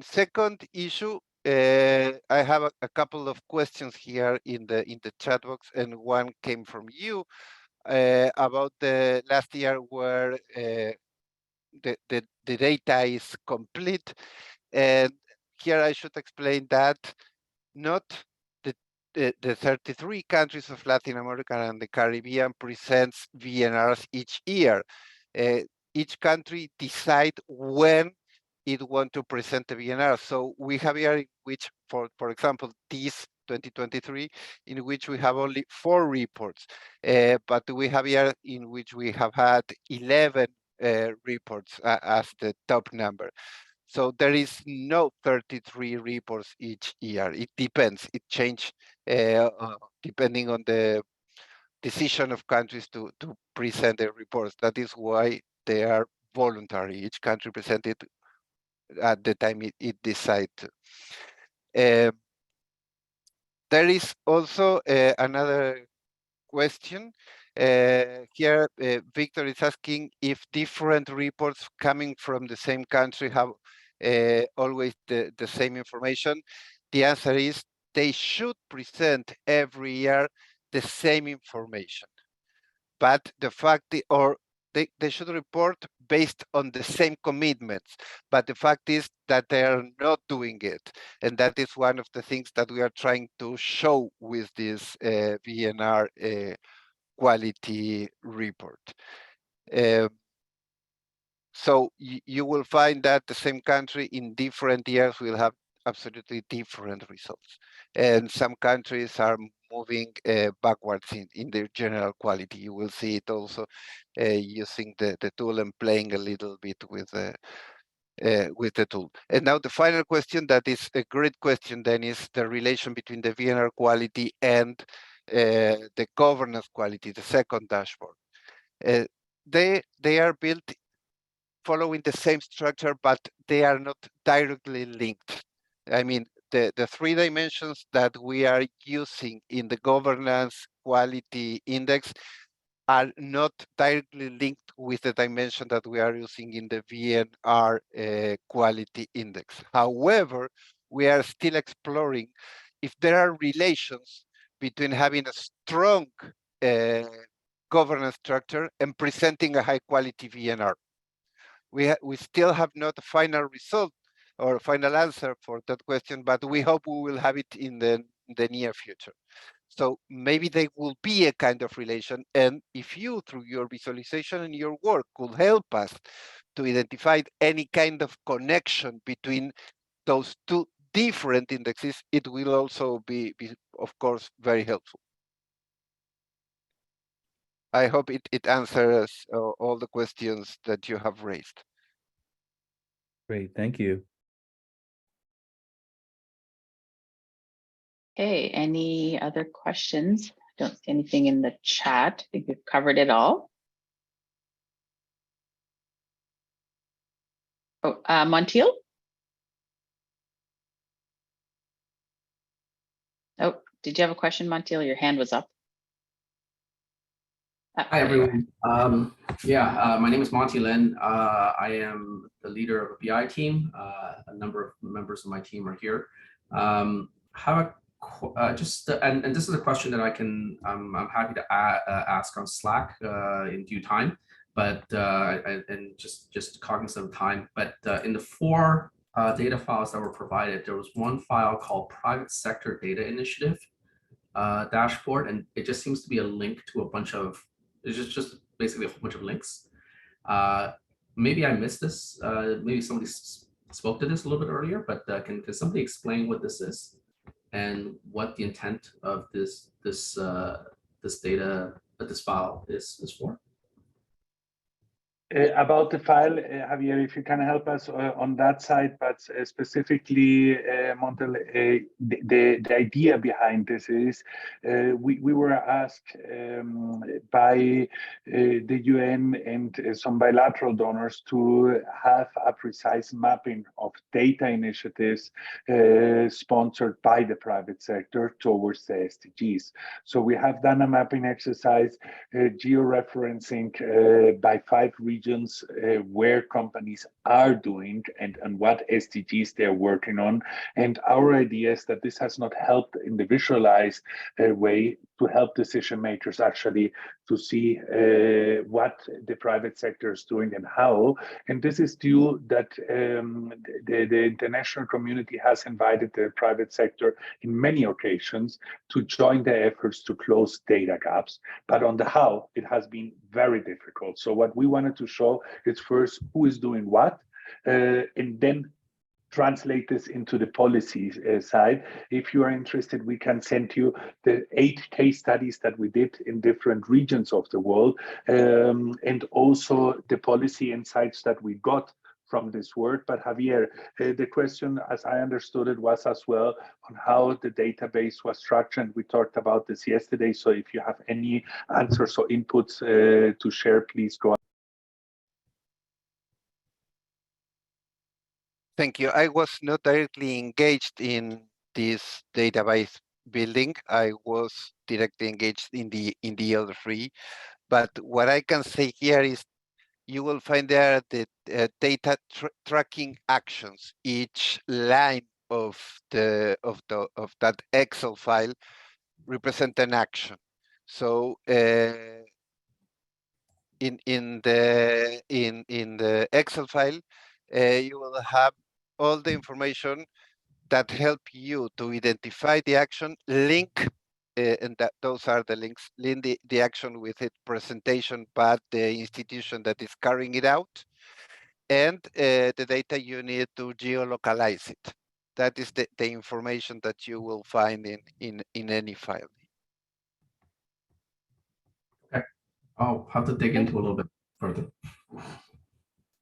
Second issue, I have a couple of questions here in the chat box, and one came from you about the last year where the data is complete. And here I should explain that not the 33 countries of Latin America and the Caribbean presents VNRs each year. Each country decide when it want to present the VNR. So we have here in which, for example, this 2023, in which we have only 4 reports, but we have here in which we have had 11 reports as the top number. So there is no 33 reports each year. It depends. It changes depending on the decision of countries to present their reports. That is why they are voluntary. Each country presented at the time it decides to. There is also another question. Here, Victor is asking if different reports coming from the same country have always the same information. The answer is they should present every year the same information. But the fact, or they should report based on the same commitments. But the fact is that they are not doing it. And that is one of the things that we are trying to show with this VNR quality report. So you will find that the same country in different years will have absolutely different results. And some countries are moving backwards in their general quality. You will see it also using the tool and playing a little bit with the tool. And now the final question, that is a great question, then, is the relation between the VNR quality and the governance quality, the second dashboard. They are built following the same structure, but they are not directly linked. I mean, the 3 dimensions that we are using in the governance quality index are not directly linked with the dimension that we are using in the VNR quality index. However, we are still exploring if there are relations between having a strong governance structure and presenting a high quality VNR. We still have not a final result or final answer for that question, but we hope we will have it in the near future. So maybe there will be a kind of relation, and if you, through your visualization and your work, could help us to identify any kind of connection between those 2 different indexes, it will also be of course, very helpful. I hope it answers all the questions that you have raised. Great, thank you. Okay, any other questions? Don't see anything in the chat. I think we've covered it all. Oh, Montiel? Oh, did you have a question, Montiel? Your hand was up. Hi, everyone. My name is Monty Lin. I am the leader of a BI team. A number of members of my team are here. Have a and this is a question that I'm happy to ask on Slack in due time, but and just cognizant of time. But in the 4 data files that were provided, there was one file called Private Sector Data Initiative dashboard, and it just seems to be a link to a bunch of, it's just basically a whole bunch of links. Maybe I missed this. Maybe somebody spoke to this a little bit earlier, but can somebody explain what this is and what the intent of this data, this file is for? About the file, Javier, if you can help us on that side, but specifically, Montel, the idea behind this is we were asked by the UN and some bilateral donors to have a precise mapping of data initiatives sponsored by the private sector towards the SDGs. So we have done a mapping exercise, georeferencing by 5 regions where companies are doing and what SDGs they're working on. And our idea is that this has not helped in the visualized way to help decision makers actually to see what the private sector is doing and how. And this is due that the international community has invited the private sector in many occasions to join the efforts to close data gaps. But on the how, it has been very difficult. So what we wanted to show is first who is doing what, and then translate this into the policy side. If you are interested, we can send you the 8 case studies that we did in different regions of the world, and also the policy insights that we got from this work. But Javier, the question, as I understood it, was as well on how the database was structured. We talked about this yesterday. So if you have any answers or inputs to share, please go on. Thank you. I was not directly engaged in this database building. I was directly engaged in the other 3. But what I can say here is you will find there the data tracking actions. Each line of that Excel file represent an action. So in the Excel file, you will have all the information that help you to identify the action, link, and those are the links, link the action with its presentation, but the institution that is carrying it out, and the data you need to geolocalize it. That is the information that you will find in any file. Okay, I'll have to dig into a little bit further.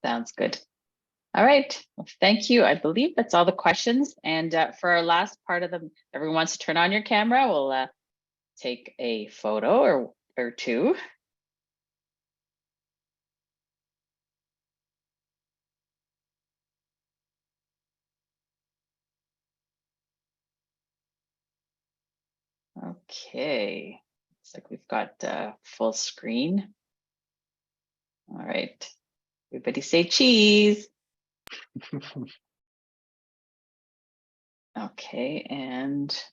Sounds good. All right, well, thank you. I believe that's all the questions. And for our last part of them, everyone wants to turn on your camera. We'll take a photo or 2. Okay, looks like we've got full screen. All right, everybody say cheese. Okay, and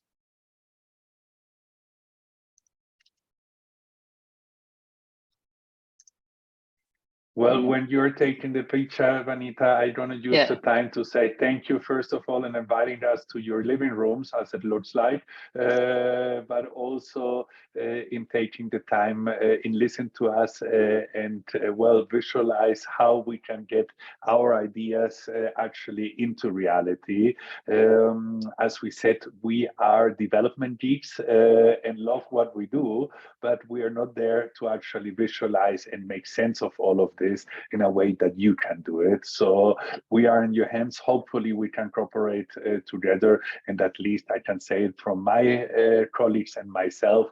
Well, when you're taking the picture, Vanita, I'm going to use the time to say thank you, first of all, in inviting us to your living rooms, as it looks like, but also in taking the time in listen to us and well, visualize how we can get our ideas actually into reality. As we said, we are development geeks and love what we do, but we are not there to actually visualize and make sense of all of this in a way that you can do it. So we are in your hands. Hopefully we can cooperate together, and at least I can say it from my colleagues and myself,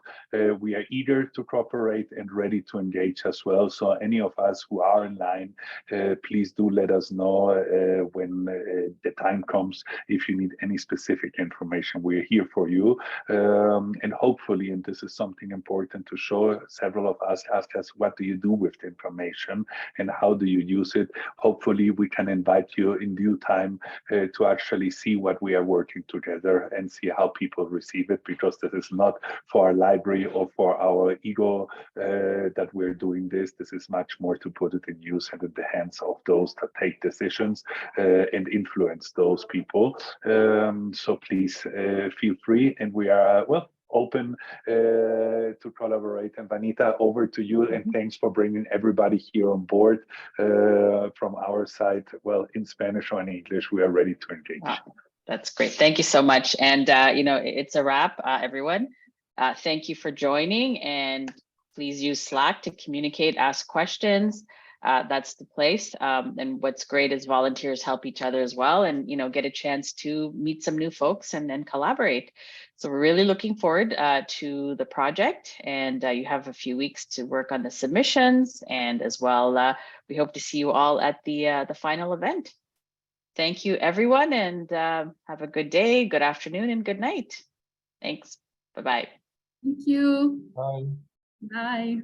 we are eager to cooperate and ready to engage as well. So any of us who are in line, please do let us know when the time comes. If you need any specific information, we're here for you. And hopefully, and this is something important to show, several of us ask us, what do you do with the information and how do you use it? Hopefully we can invite you in due time to actually see what we are working together and see how people receive it, because this is not for our library or for our ego that we're doing this. This is much more to put it in use and in the hands of those that take decisions and influence those people. So please feel free, and we are, well, open to collaborate. And Vanita, over to you, and thanks for bringing everybody here on board from our side. Well, in Spanish or in English, we are ready to engage. Wow, that's great. Thank you so much. And you know, it's a wrap, everyone. Thank you for joining, and please use Slack to communicate, ask questions. That's the place. And what's great is volunteers help each other as well, and you know, get a chance to meet some new folks and then collaborate. So we're really looking forward to the project, and you have a few weeks to work on the submissions, and as well, we hope to see you all at the final event. Thank you, everyone, and have a good day, good afternoon, and good night. Thanks. Bye-bye. Thank you. Bye. Bye.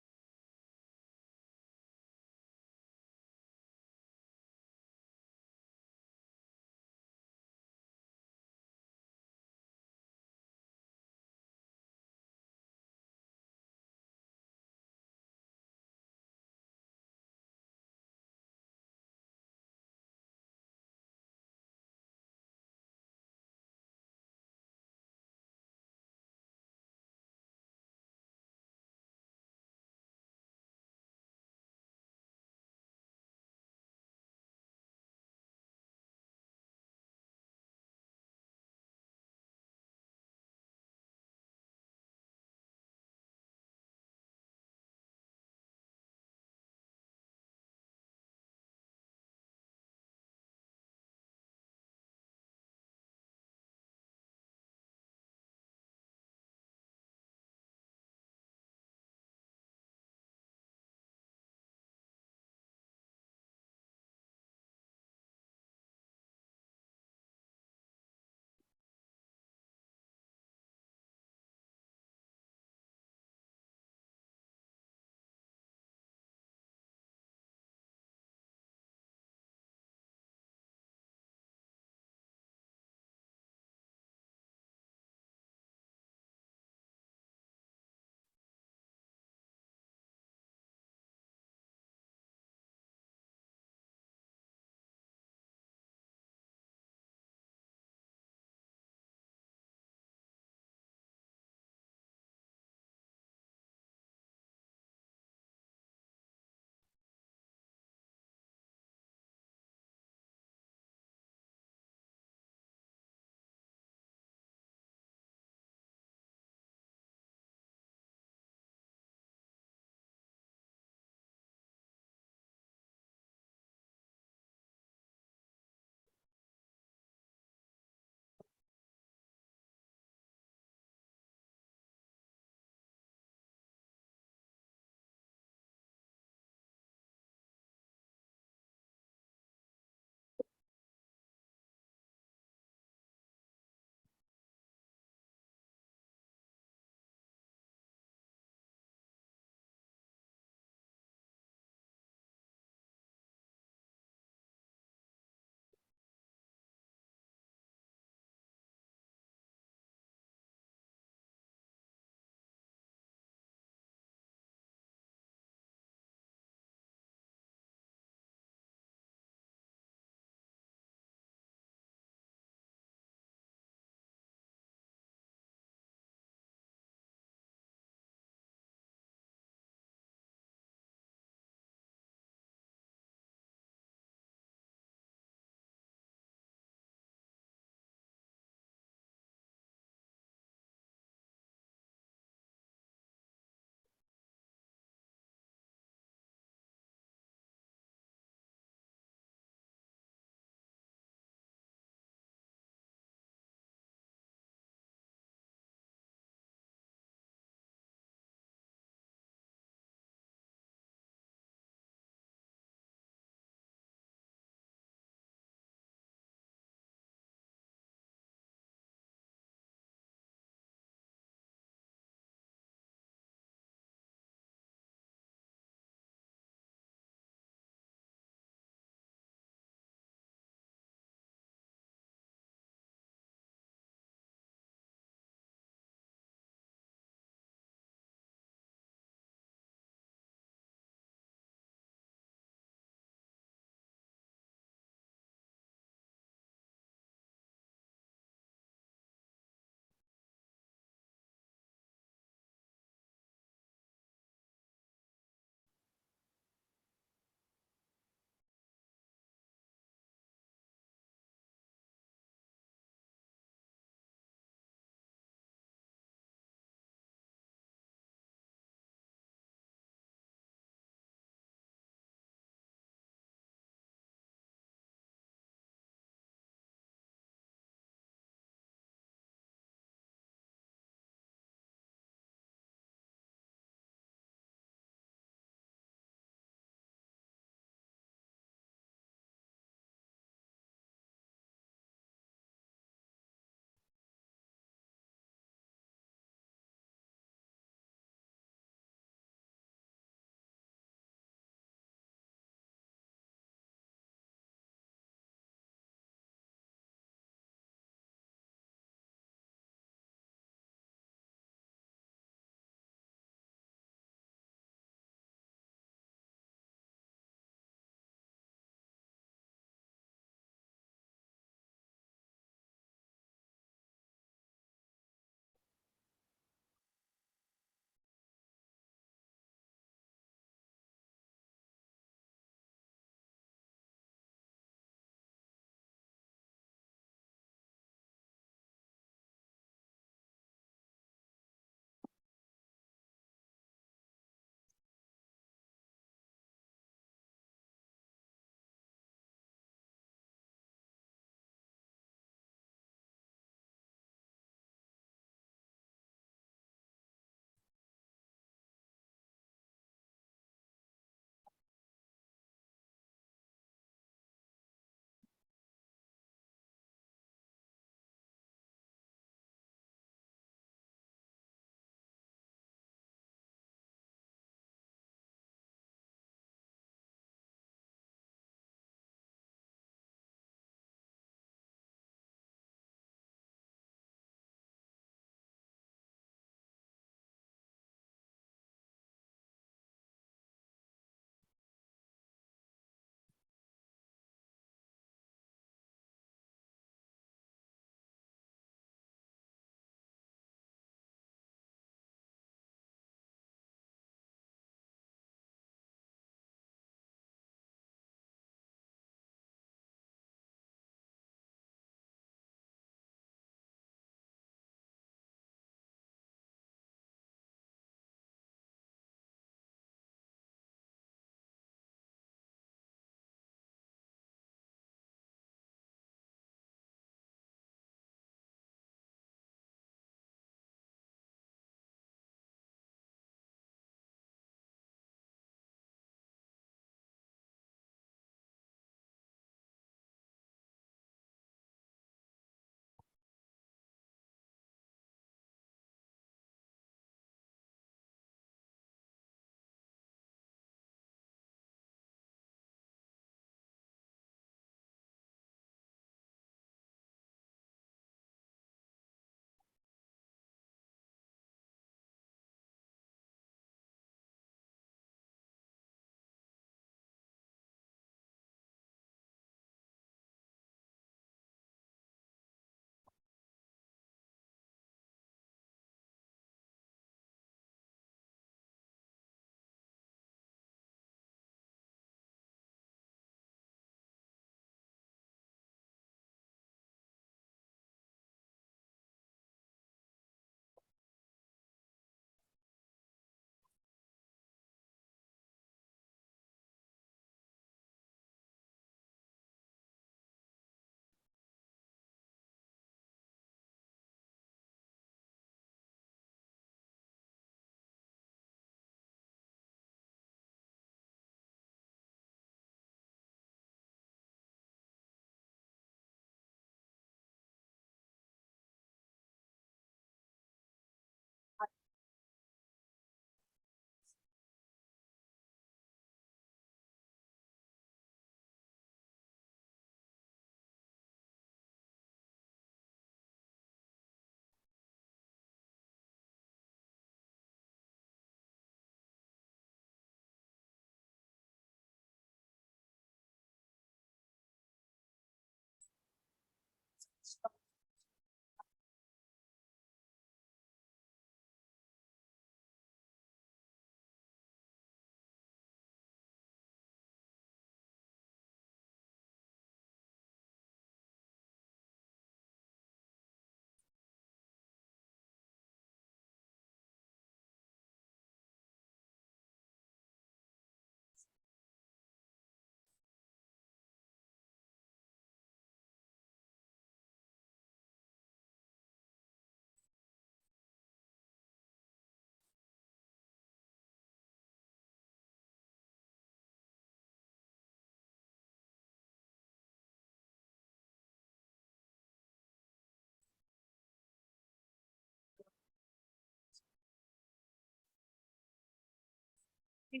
See,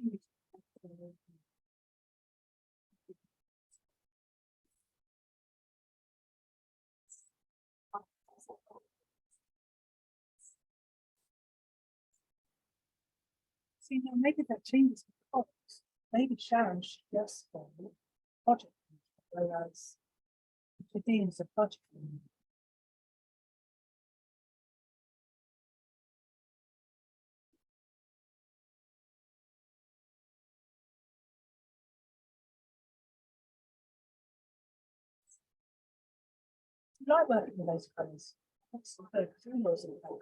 now maybe that changes because maybe Sharon should just go project, whereas the dean's a project. I like working with those colours. That's the good things about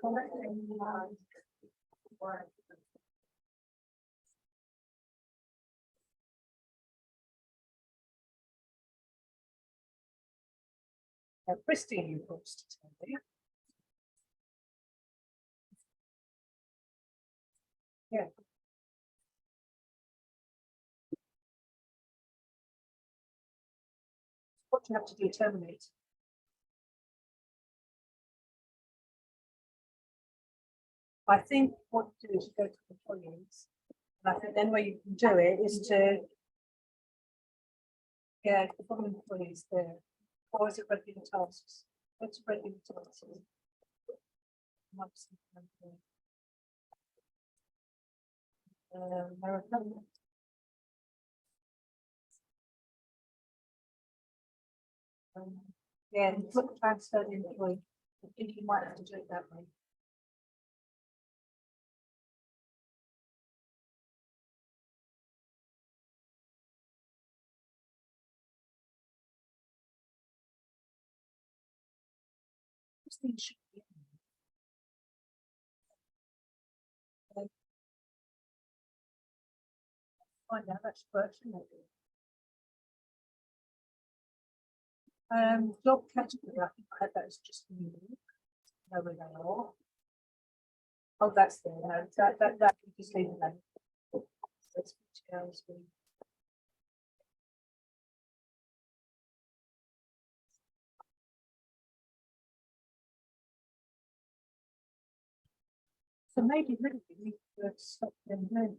Pristine, you course to tell me. Yeah. What do you have to determine? I think what you do is you go to employees. And I think then where you can do it is to from employees there. Or is it regular tasks? What's regular tasks? Yeah, look transfer the employee. I think you might have to do it that way. These should be find out that's working. Job category, I think I had that as just new. Know where they are. Oh, that's there. No, that you just leave it there. That's girls. So maybe really we need to stop them learning.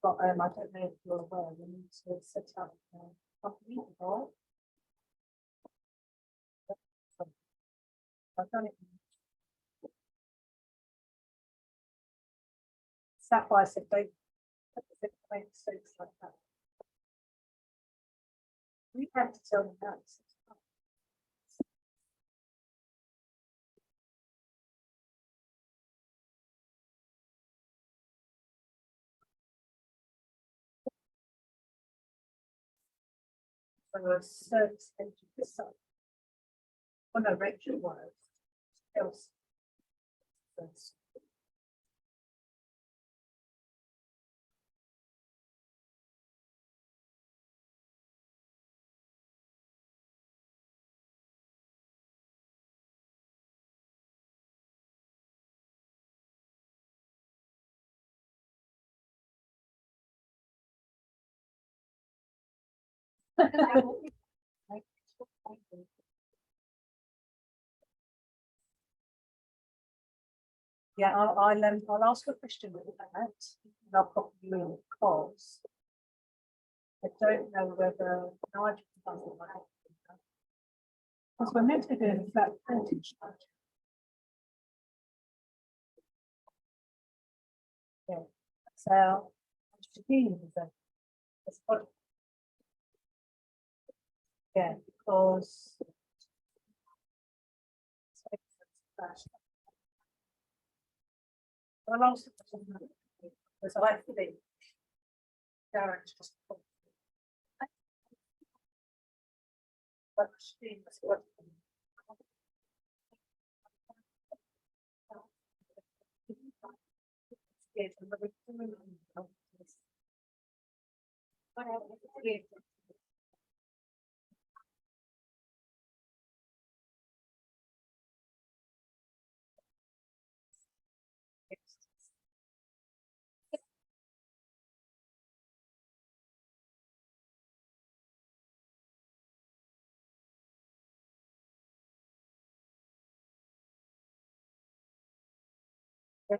But I don't know if you're aware, we need to set up a company or I've done it. Sapphire said they make mistakes like that. We have to tell them that. So a service agent this side. Oh no, Rachel was. Else. Yeah, I'll ask a question with that, and I'll copy you in because I don't know whether Nigel does it like that. Because we're meant to do a flat percentage. Yeah, so yeah, because I'll ask the question because I think Darren's just but she was what We're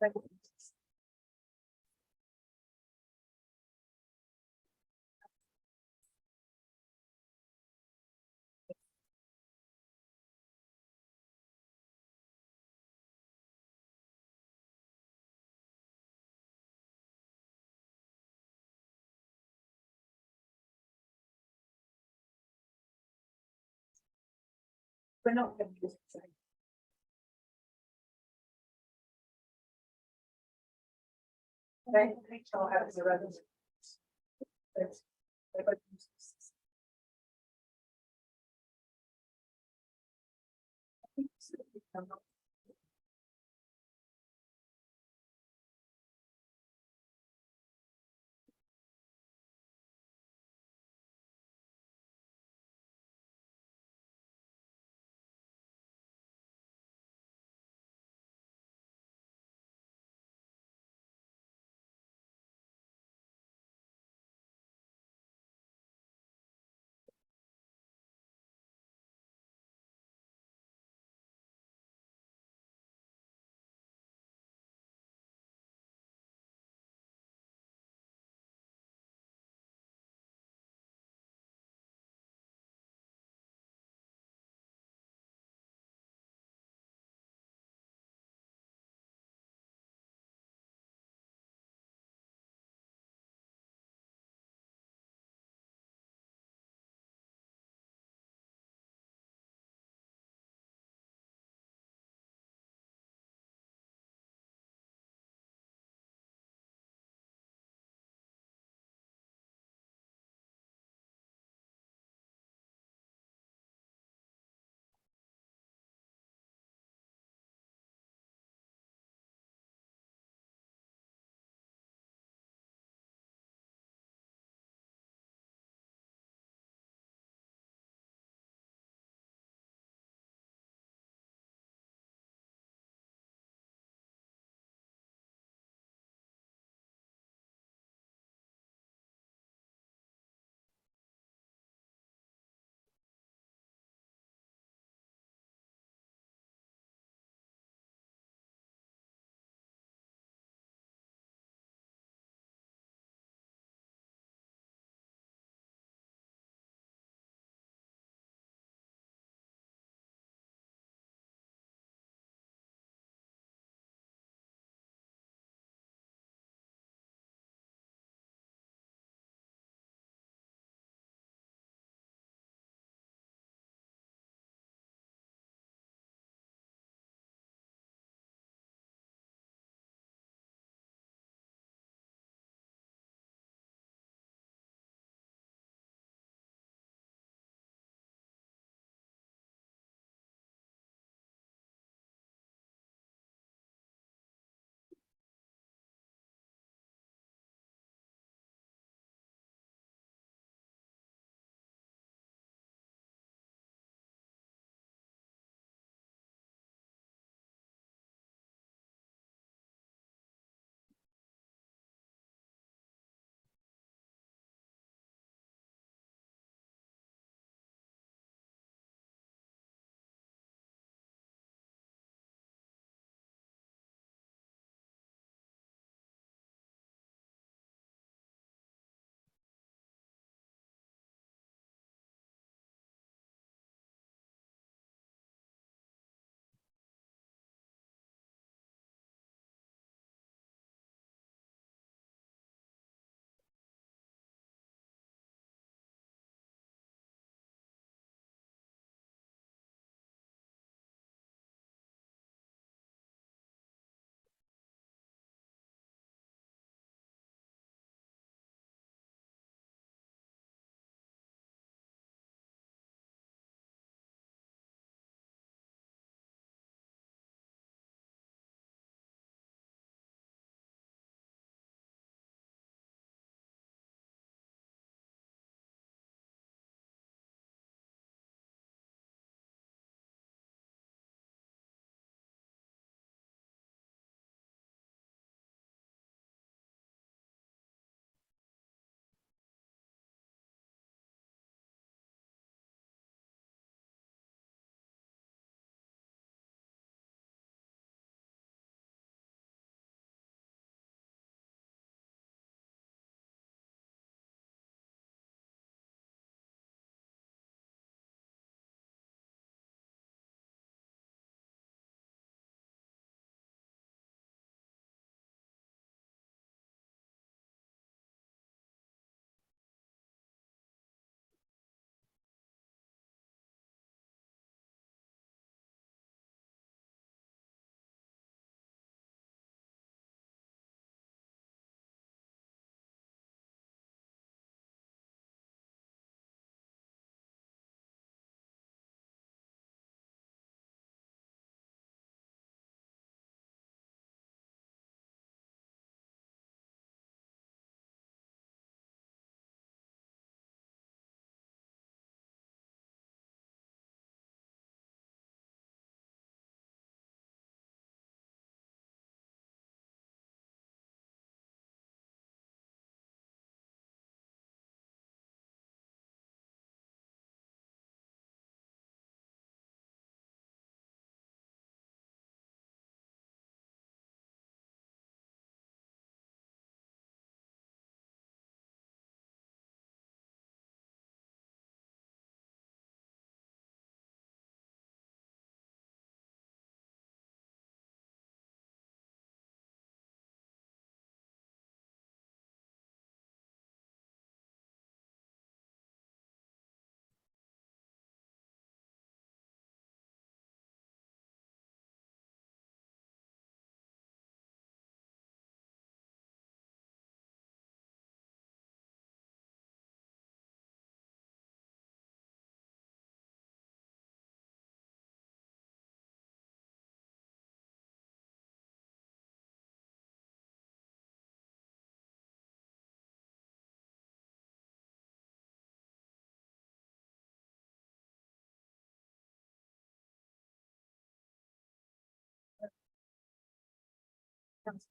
not going to use it. HR has their own. They both use this. I think it's Sex.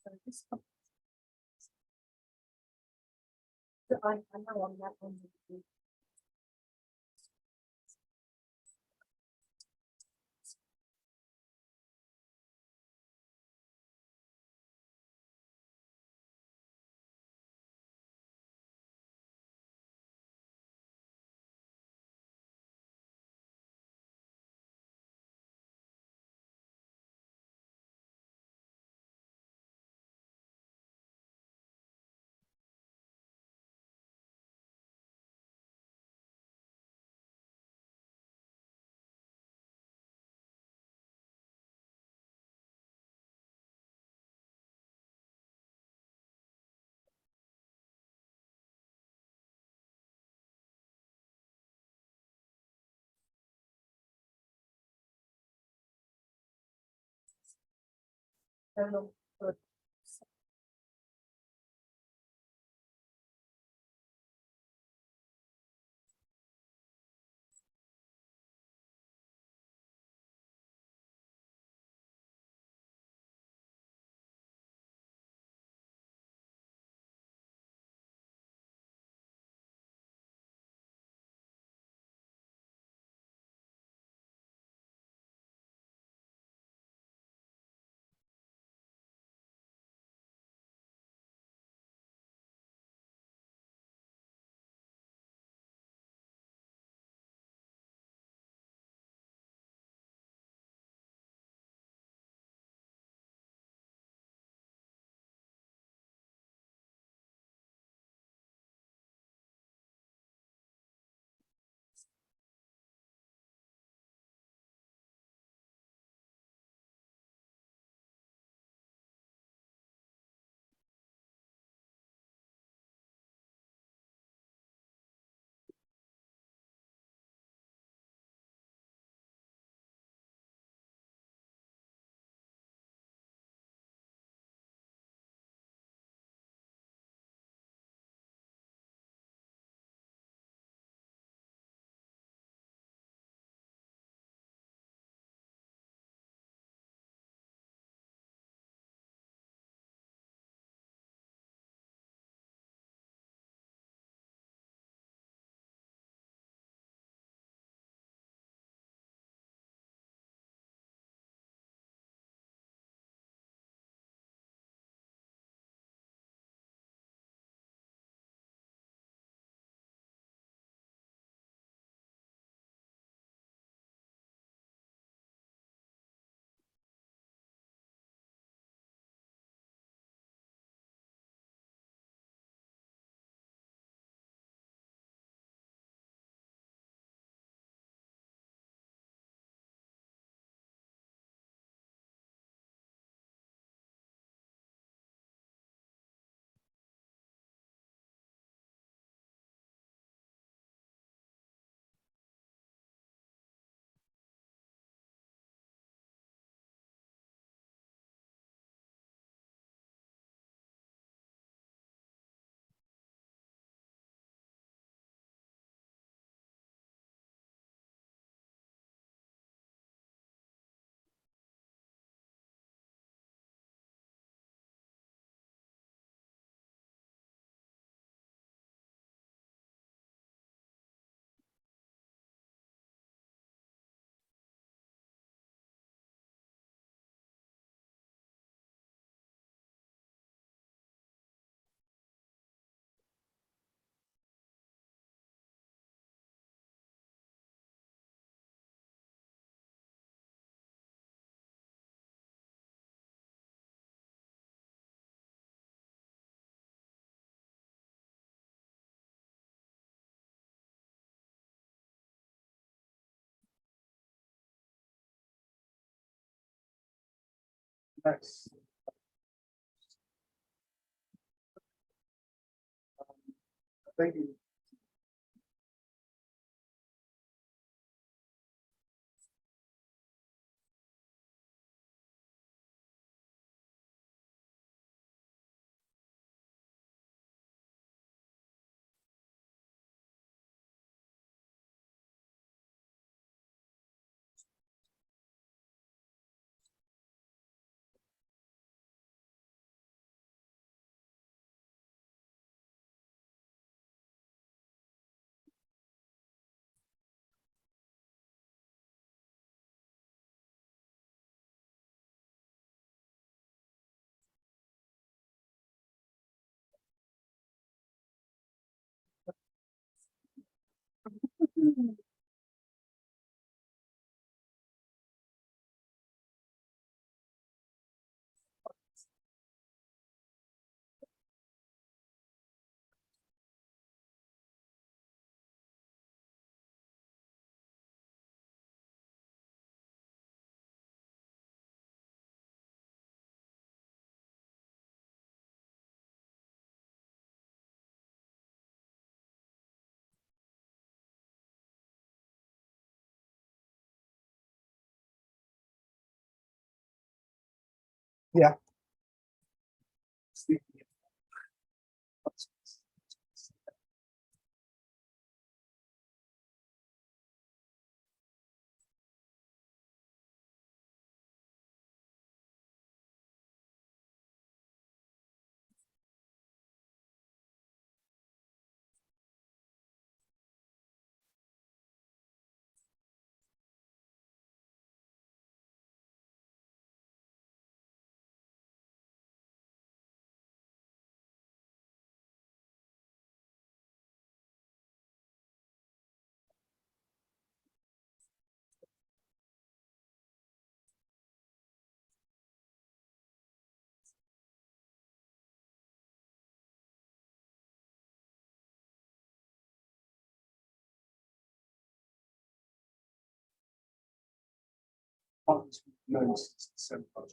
So this, I know on that one. no longer good. Nice. Thank you. Yeah. partners we've known since December.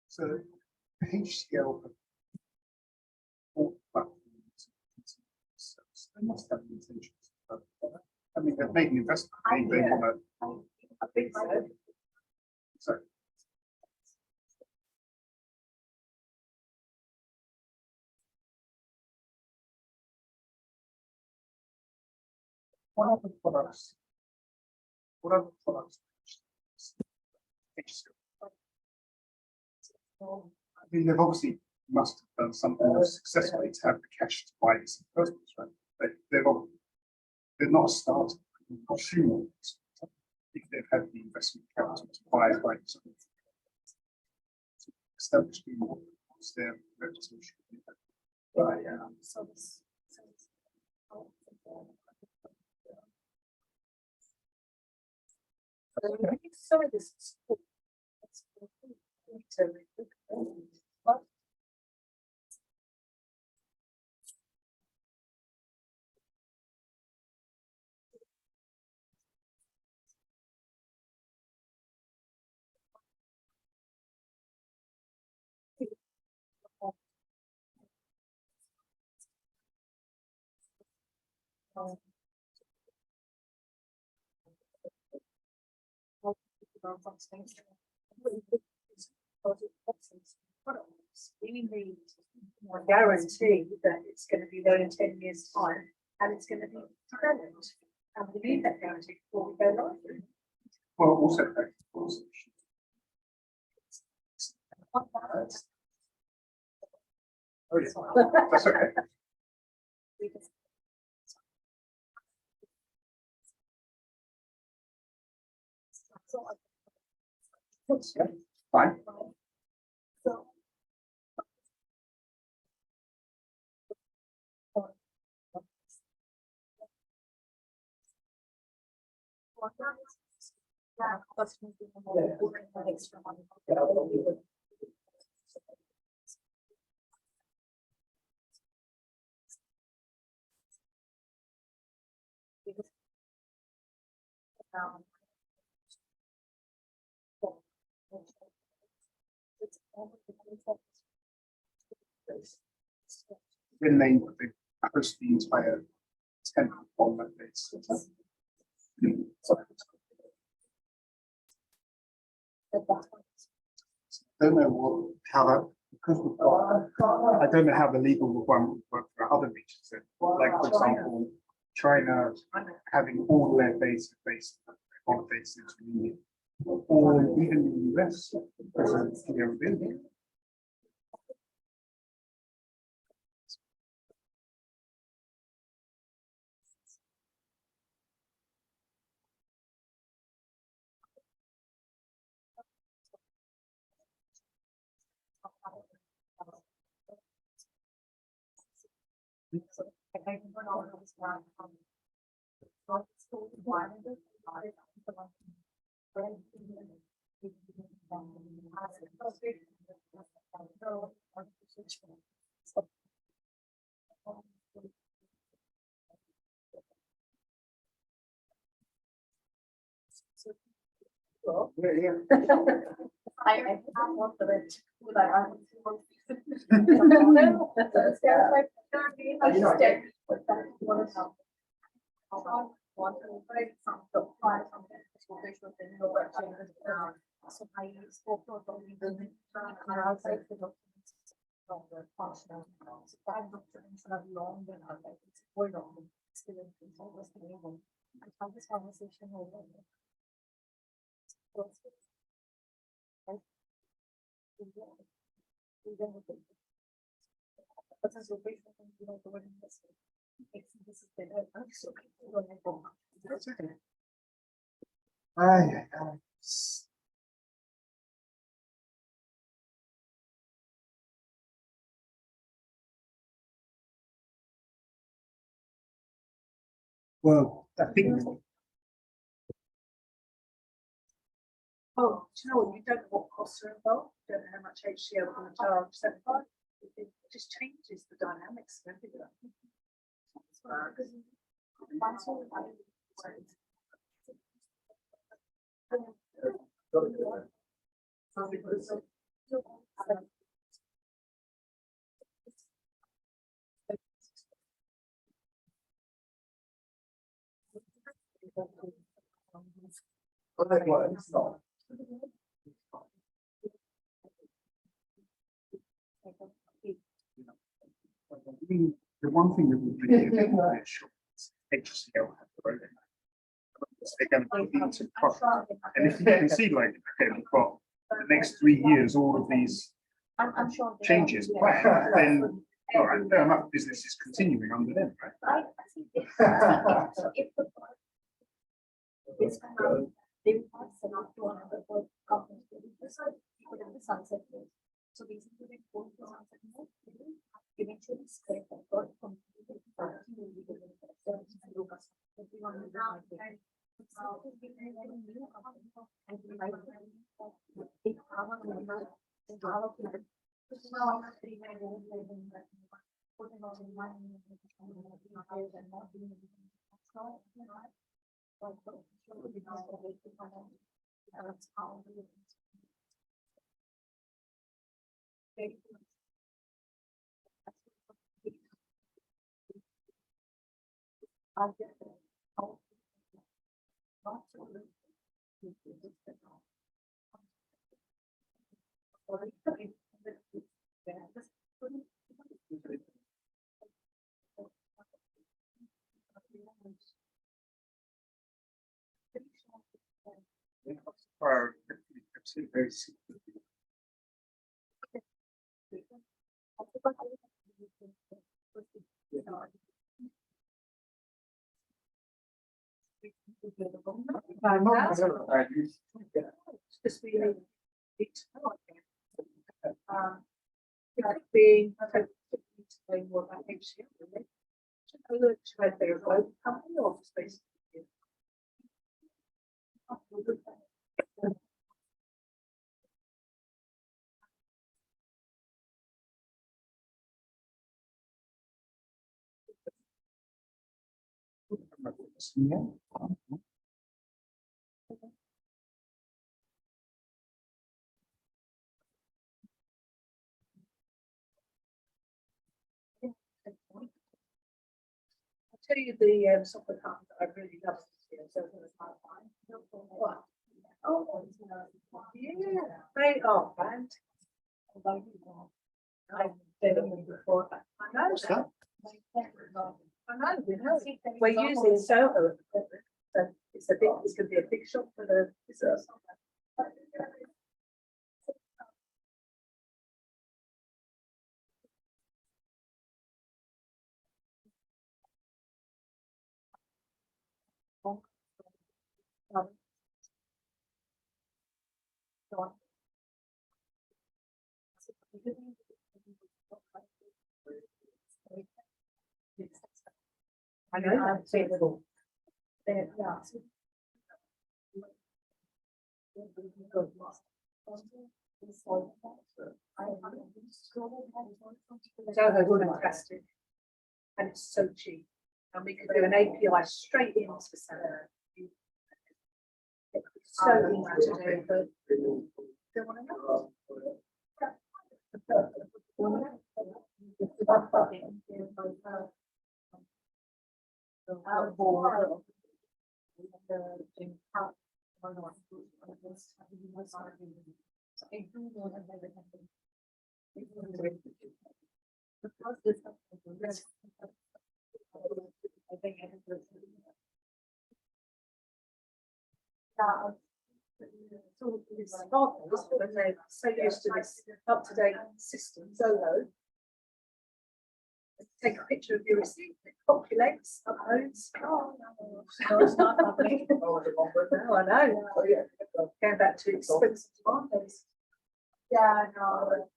So HCL have bought platforms. They must have the intentions. I mean, they've made an investment. They want to. I think so. Sorry. What other products? What other products? I mean, they've obviously must have done something successfully to have the cash to buy this in the first place, right? They're not a startup. I'm not sure if they've had the investment capital to buy it, right? So establish what's their reputation. Right, yeah. Sorry, this is. We need more guarantee that it's going to be there in 10 years' time and it's going to be relevant. And we need that guarantee before we go live. Well, also, that's okay. Yeah, fine. When they host the entire temple on that base. I don't know how that, because we've got, I don't know how the legal requirement would work for other regions. Like, for example, China having all their bases based on bases in India, or even the US, as a building. I want it. This conversation over. That's okay. Ay, well, I think Oh, do you know what? You don't know what costs are involved, you don't know how much HCL are going to charge CEPEI. It just changes the dynamics of everything. the one thing that we really make sure is HCL have their own. They're going to put into product. And if you can see, like, okay, we've got the next 3 years, all of these I'm sure. changes, then all right, fair enough, business is continuing under them, right? I think if it's they would pass it up to another company, put in the sunset rate. So basically, they go to the sunset rate, eventually scrape that got completely. Very Just really it's being more about HCL, really. I looked right there, both company office space. I'll tell you the software company that I really love this year, so it's my time. What? Oh, yeah, they are fantastic. I've been them before. I know that. I know, you know. We're using Soho. So it's a big, it's gonna be a big shop for the business. I know, I've seen it all. Yeah. Zoho is fantastic, and it's so cheap, and we could do an API straight into Zoho. It's so easy to do, but don't want to know. They're so used to this up-to-date system, Zoho. Take a picture of your receipt, it populates, uploads. Oh, no, it's not happening. No, I know. Going back to expensive tomatoes. Yeah, no.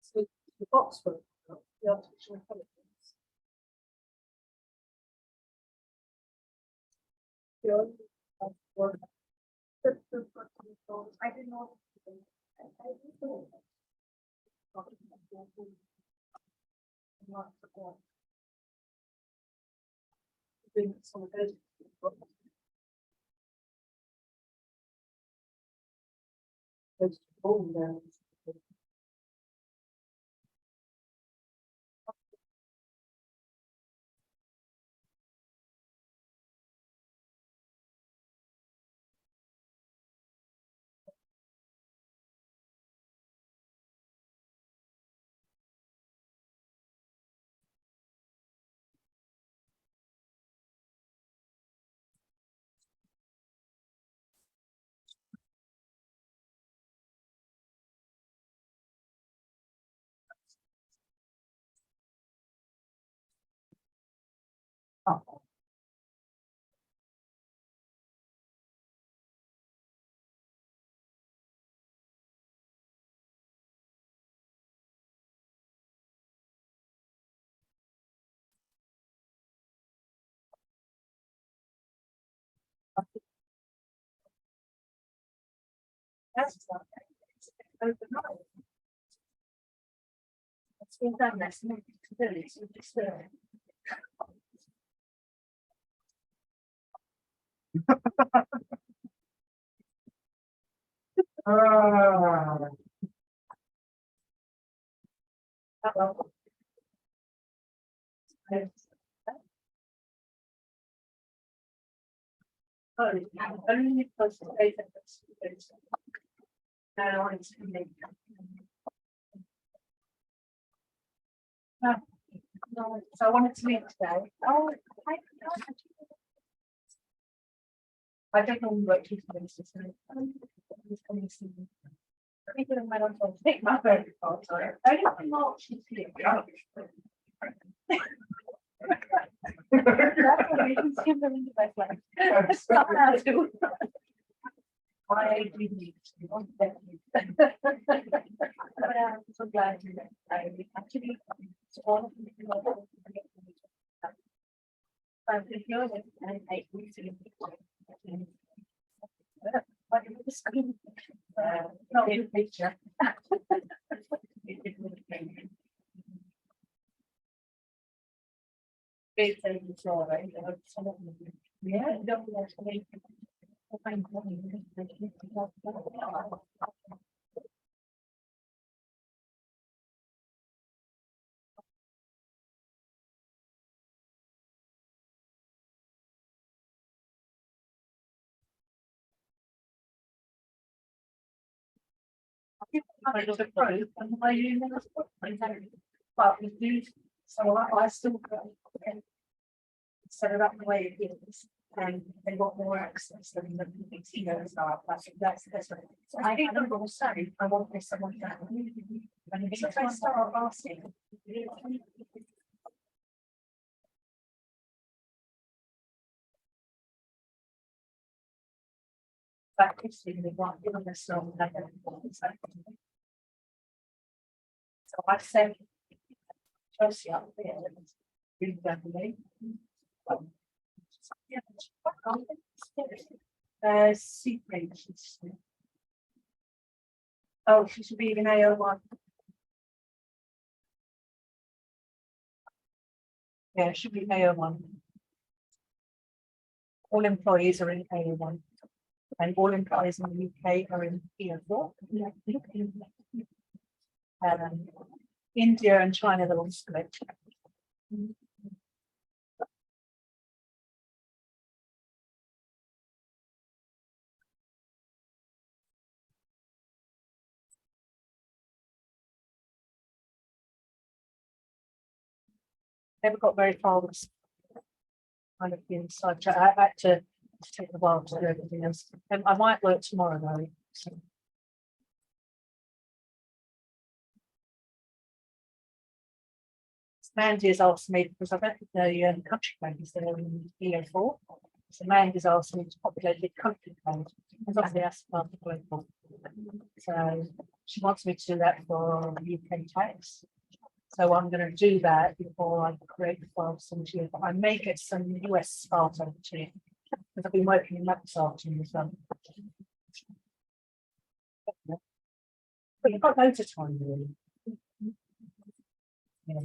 So the box for the artificial intelligence. I didn't know. That's overnight. It's been done last night. Only because the data is now it's no, so I wanted to leave today. Oh, I don't know what he's going to say. He's coming to see me. I went on to take my phone. Sorry. I don't know what she's here. That's what we can see them in the best way. Stop that too. I didn't. But I'm so glad I actually all of the I'm here and I need to but it was screen. No, in picture. Yeah, don't but we do, so I still set it up the way it is, and they got more access than the casinos are. That's right. So I think I'm going to say I want this someone down. And if I start asking, practicing the one given the song. So I said, Chelsea up there, read that way. CEPEI. Oh, she should be in AO1. Yeah, it should be AO1. All employees are in AO1. And all employees in the UK are in AO4. India and China, they're all split. Never got very far with this kind of thing, so I had to take a while to do everything else. And I might work tomorrow though. So. Mandy has asked me, because I bet the country code is there in EO4. So Mandy's asked me to populate the country code. And obviously that's part of the global. So she wants me to do that for UK tax. So I'm going to do that before I create the file some year. But I may get some US files over to you. Because I've been working in Microsoft as well. But you've got loads of time really. Yeah.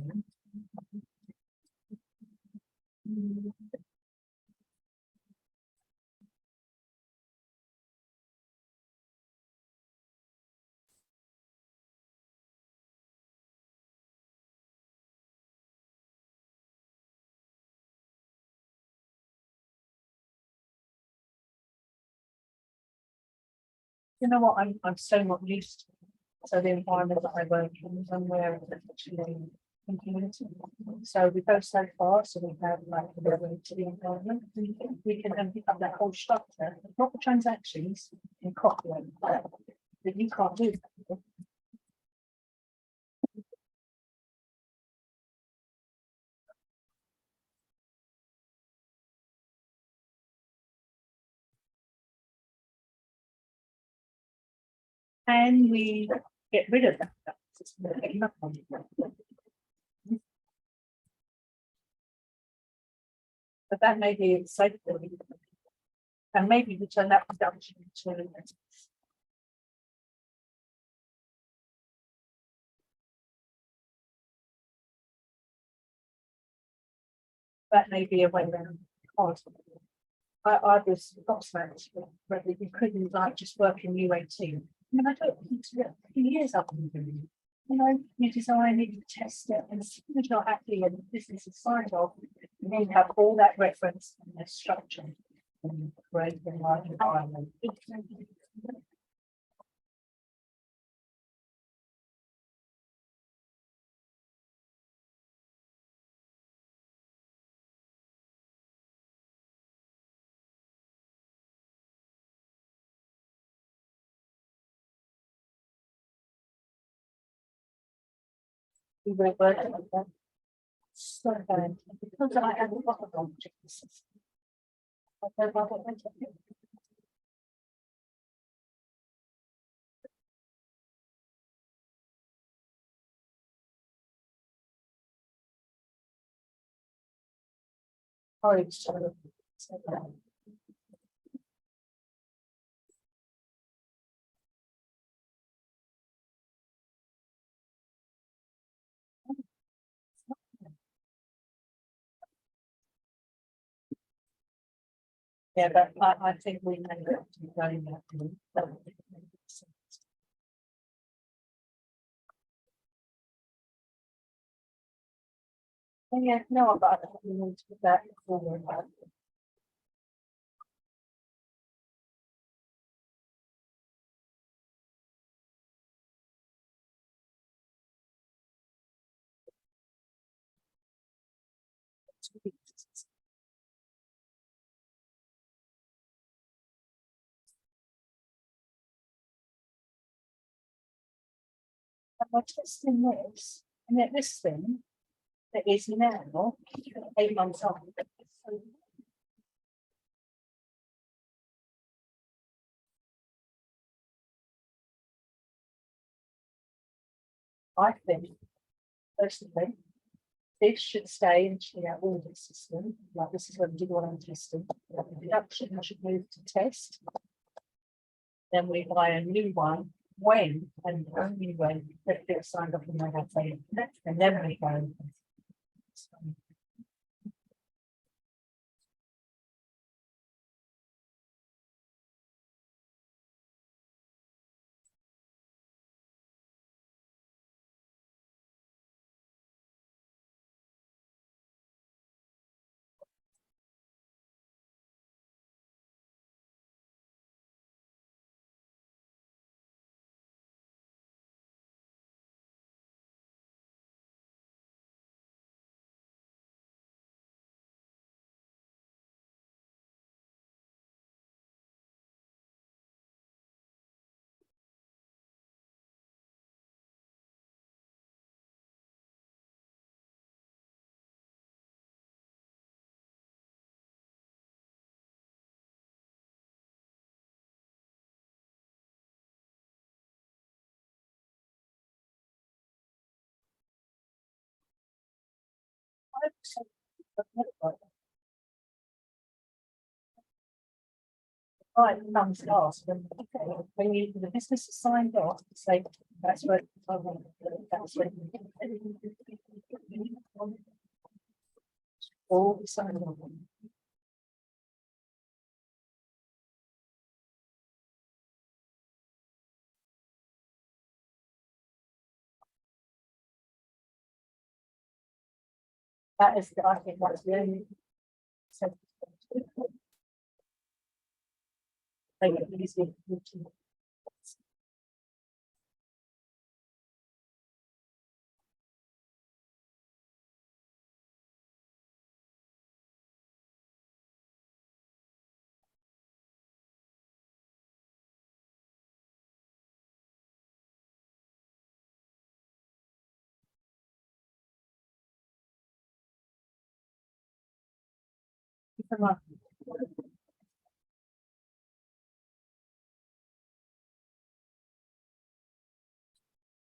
You know what? I'm so not used to. So the environment that I work in is unaware of actually in community. So we go so far, so we have like a bit of into the environment. We can pick up that whole structure, the proper transactions in copyright that you can't do. And we get rid of that. But that may be a safe thing. And maybe we turn that production to that may be a way around. I was gobsmacked whether you couldn't like just work in UAT. I mean, I don't think to a few years up and doing. You know, you design it, you test it, and as soon as you're happy and the business is signed off, you then have all that reference and the structure and create the right environment. We were working on that. So bad. Because I had a lot of objects. Yeah, but I think we may have to be going that. Yeah, no, but we need to put that forward. I'm testing this, and then this thing that is now 8 months old. I think, personally, this should stay in the audit system. Like this is when we do what I'm testing. Production should move to test. Then we buy a new one when and only when it's signed off and they have to, and then we go. Right, comes last, when you, the business is signed off, say, that's what, that's what. All signed off. That is, I think that's the only. So. Make it easier.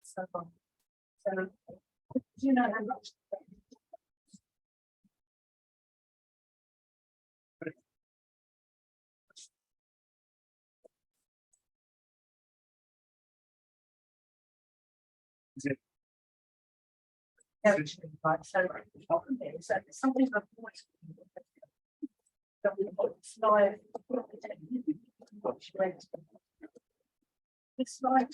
So, you know how much. Right, so something I've always slide. This slide.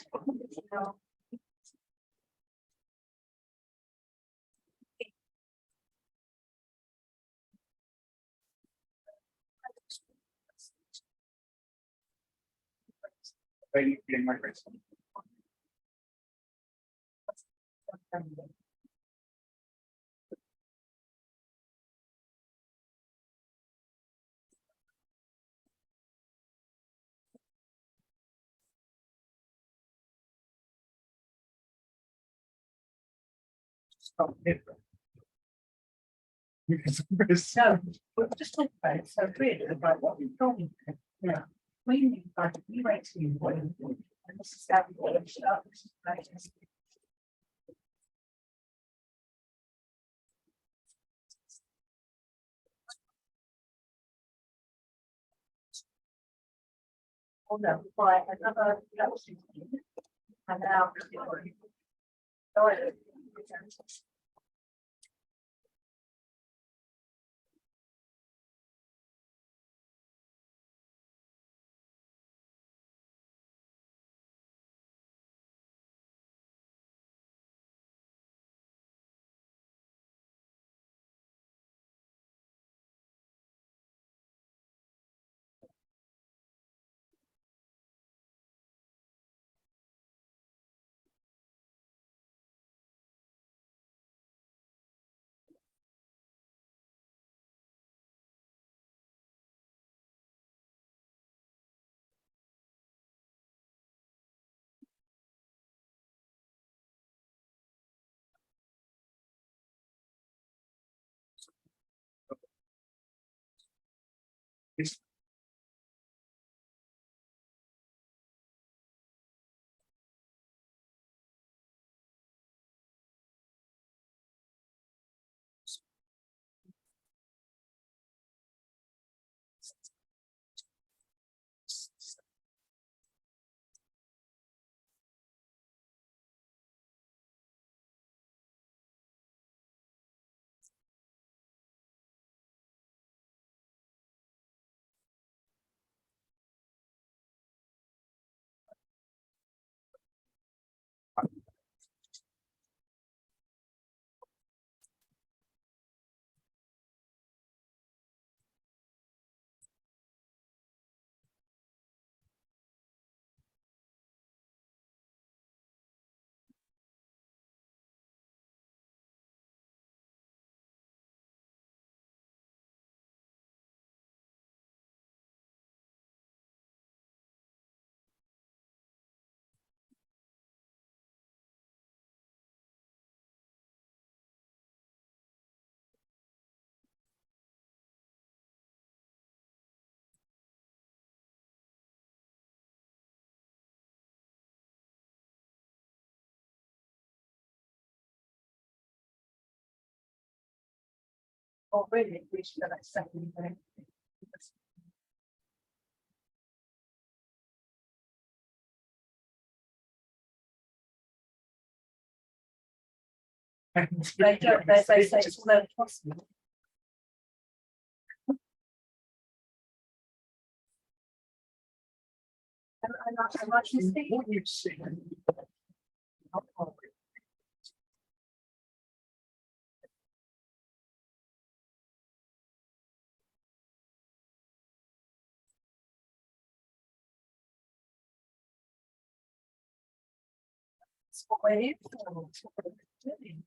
Stop it. So, we'll just talk about it. So really about what we've done. Yeah. We rate you what you do. And this is how we work it up. This is practice. Oh no, by another and now already reached the second thing. They don't, they say it's all over possible. And how much is the what you've seen? It's what we're here for. It's what we're doing.